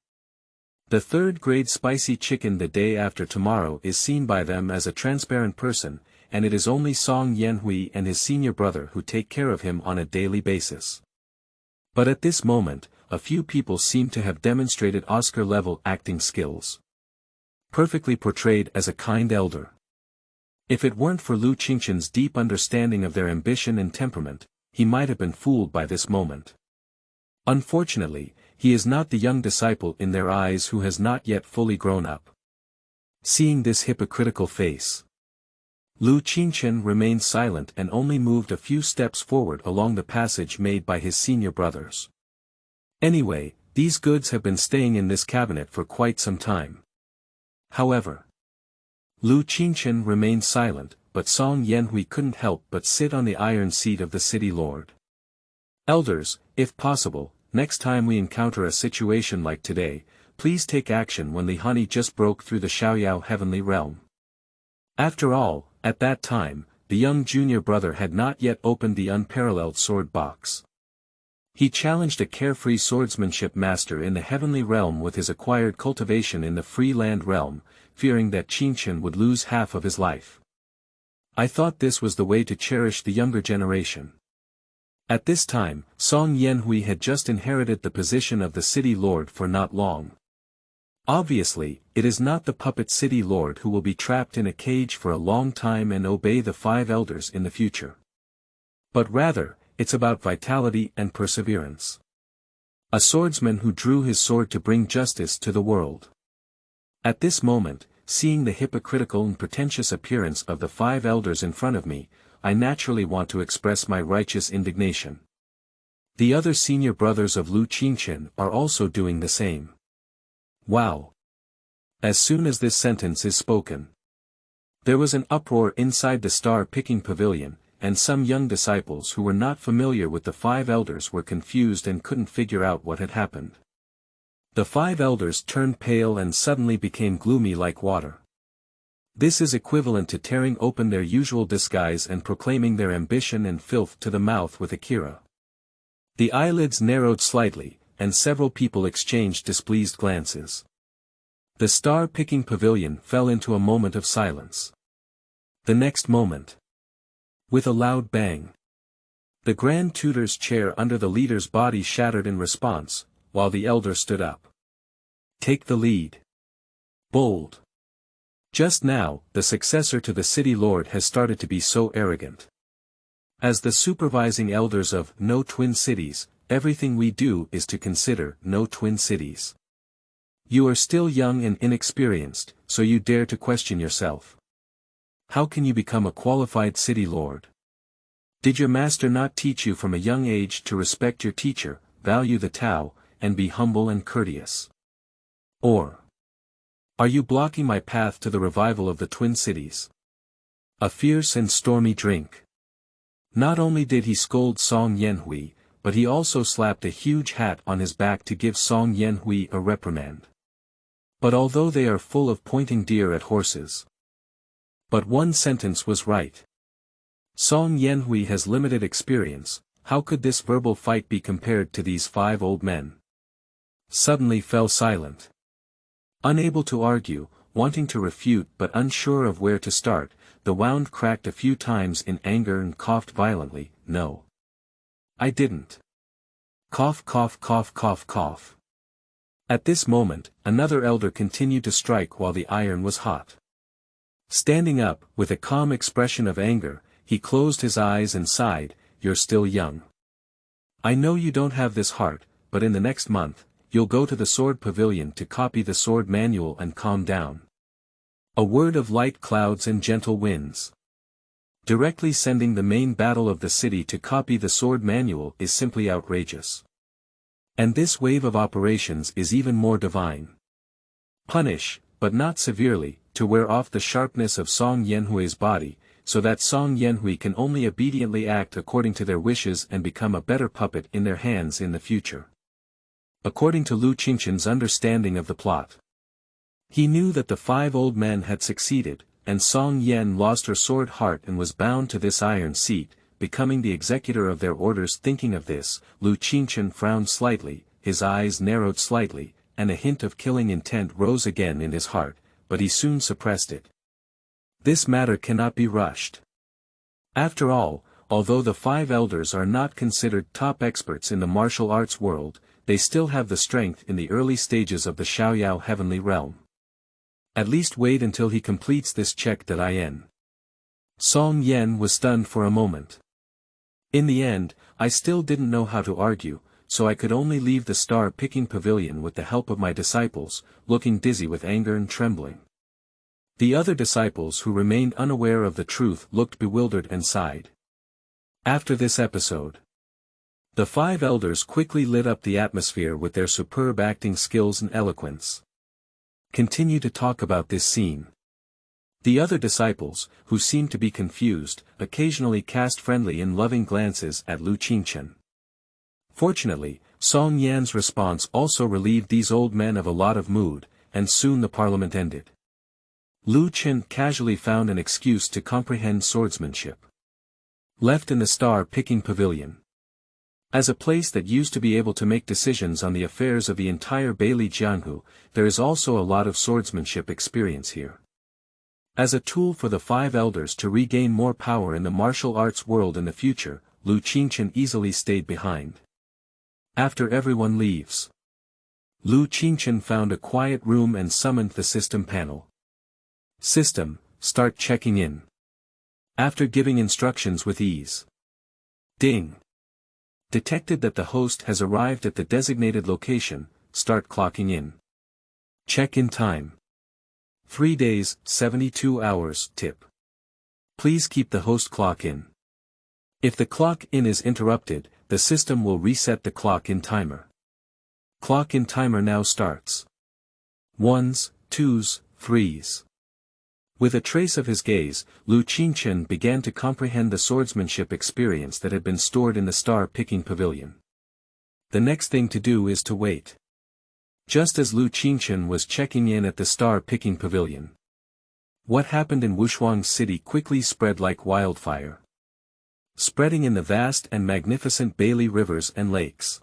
Speaker 1: The 3rd-grade spicy chicken the day after tomorrow is seen by them as a transparent person, and it is only Song Yanhui and his senior brother who take care of him on a daily basis. But at this moment, a few people seem to have demonstrated Oscar-level acting skills. Perfectly portrayed as a kind elder. If it weren't for Lu Qingchen's deep understanding of their ambition and temperament, he might have been fooled by this moment. Unfortunately, he is not the young disciple in their eyes who has not yet fully grown up. Seeing this hypocritical face, Lu Qingchen remained silent and only moved a few steps forward along the passage made by his senior brothers. Anyway, these goods have been staying in this cabinet for quite some time. However, Lu Qingchen remained silent, but Song Yanhui couldn't help but sit on the iron seat of the city lord. "Elders, if possible, next time we encounter a situation like today, please take action when Li Hanyi just broke through the Xiaoyao heavenly realm." After all, at that time, the young junior brother had not yet opened the unparalleled sword box. He challenged a carefree swordsmanship master in the heavenly realm with his acquired cultivation in the free land realm, fearing that Qingchen would lose half of his life. I thought this was the way to cherish the younger generation. At this time, Song Yanhui had just inherited the position of the city lord for not long. Obviously, it is not the puppet city lord who will be trapped in a cage for a long time and obey the 5 elders in the future. But rather, it's about vitality and perseverance. A swordsman who drew his sword to bring justice to the world. At this moment, seeing the hypocritical and pretentious appearance of the 5 elders in front of me, I naturally want to express my righteous indignation. The other senior brothers of Lu Qingchen are also doing the same. Wow! As soon as this sentence is spoken, there was an uproar inside the star-picking pavilion, and some young disciples who were not familiar with the 5 elders were confused and couldn't figure out what had happened. The 5 elders turned pale and suddenly became gloomy like water. This is equivalent to tearing open their usual disguise and proclaiming their ambition and filth to the mouth with Akira. The eyelids narrowed slightly, and several people exchanged displeased glances. The star-picking pavilion fell into a moment of silence. The next moment, with a loud bang, the Grand Tutor's chair under the leader's body shattered in response, while the elder stood up. Take the lead. Bold. Just now, the successor to the city lord has started to be so arrogant. As the supervising elders of no twin cities, everything we do is to consider no twin cities. You are still young and inexperienced, so you dare to question yourself. How can you become a qualified city lord? Did your master not teach you from a young age to respect your teacher, value the Tao, and be humble and courteous? Or Are you blocking my path to the revival of the Twin Cities? A fierce and stormy drink. Not only did he scold Song Yanhui, but he also slapped a huge hat on his back to give Song Yanhui a reprimand. But although they are full of pointing deer at horses. But one sentence was right. Song Yanhui has limited experience, how could this verbal fight be compared to these 5 old men? Suddenly fell silent. Unable to argue, wanting to refute but unsure of where to start, the Wound cracked a few times in anger and coughed violently, "No. I didn't." Cough cough cough cough cough. At this moment, another elder continued to strike while the iron was hot. Standing up, with a calm expression of anger, he closed his eyes and sighed, "You're still young. I know you don't have this heart, but in the next month, you'll go to the sword pavilion to copy the sword manual and calm down. A word of light clouds and gentle winds. Directly sending the main battle of the city to copy the sword manual is simply outrageous. And this wave of operations is even more divine. Punish, but not severely, to wear off the sharpness of Song Yanhui's body, so that Song Yanhui can only obediently act according to their wishes and become a better puppet in their hands in the future." According to Lu Qingchen's understanding of the plot. He knew that the 5 old men had succeeded, and Song Yan lost her sword heart and was bound to this iron seat, becoming the executor of their orders. Thinking of this, Lu Qingchen frowned slightly, his eyes narrowed slightly, and a hint of killing intent rose again in his heart, but he soon suppressed it. This matter cannot be rushed. After all, although the 5 elders are not considered top experts in the martial arts world, they still have the strength in the early stages of the Xiaoyao heavenly realm. At least wait until he completes this check.In. Song Yan was stunned for a moment. In the end, I still didn't know how to argue, so I could only leave the star-picking pavilion with the help of my disciples, looking dizzy with anger and trembling. The other disciples who remained unaware of the truth looked bewildered and sighed. After this episode, the 5 elders quickly lit up the atmosphere with their superb acting skills and eloquence. Continue to talk about this scene. The other disciples, who seemed to be confused, occasionally cast friendly and loving glances at Lu Qingchen. Fortunately, Song Yan's response also relieved these old men of a lot of mood, and soon the parliament ended. Lu Qin casually found an excuse to comprehend swordsmanship. Left in the star-picking pavilion. As a place that used to be able to make decisions on the affairs of the entire Baili Jianhu, there is also a lot of swordsmanship experience here. As a tool for the 5 elders to regain more power in the martial arts world in the future, Lu Qingchen easily stayed behind. After everyone leaves, Lu Qingchen found a quiet room and summoned the system panel. System, start checking in. After giving instructions with ease. Ding. Detected that the host has arrived at the designated location, start clocking in. Check-in time. 3 days, 72 hours, tip. Please keep the host clock in. If the clock-in is interrupted, the system will reset the clock-in timer. Clock-in timer now starts. 1s, 2s, 3s. With a trace of his gaze, Lu Qingchen began to comprehend the swordsmanship experience that had been stored in the star-picking pavilion. The next thing to do is to wait. Just as Lu Qingchen was checking in at the star-picking pavilion, what happened in Wushuang City quickly spread like wildfire. Spreading in the vast and magnificent Baili rivers and lakes.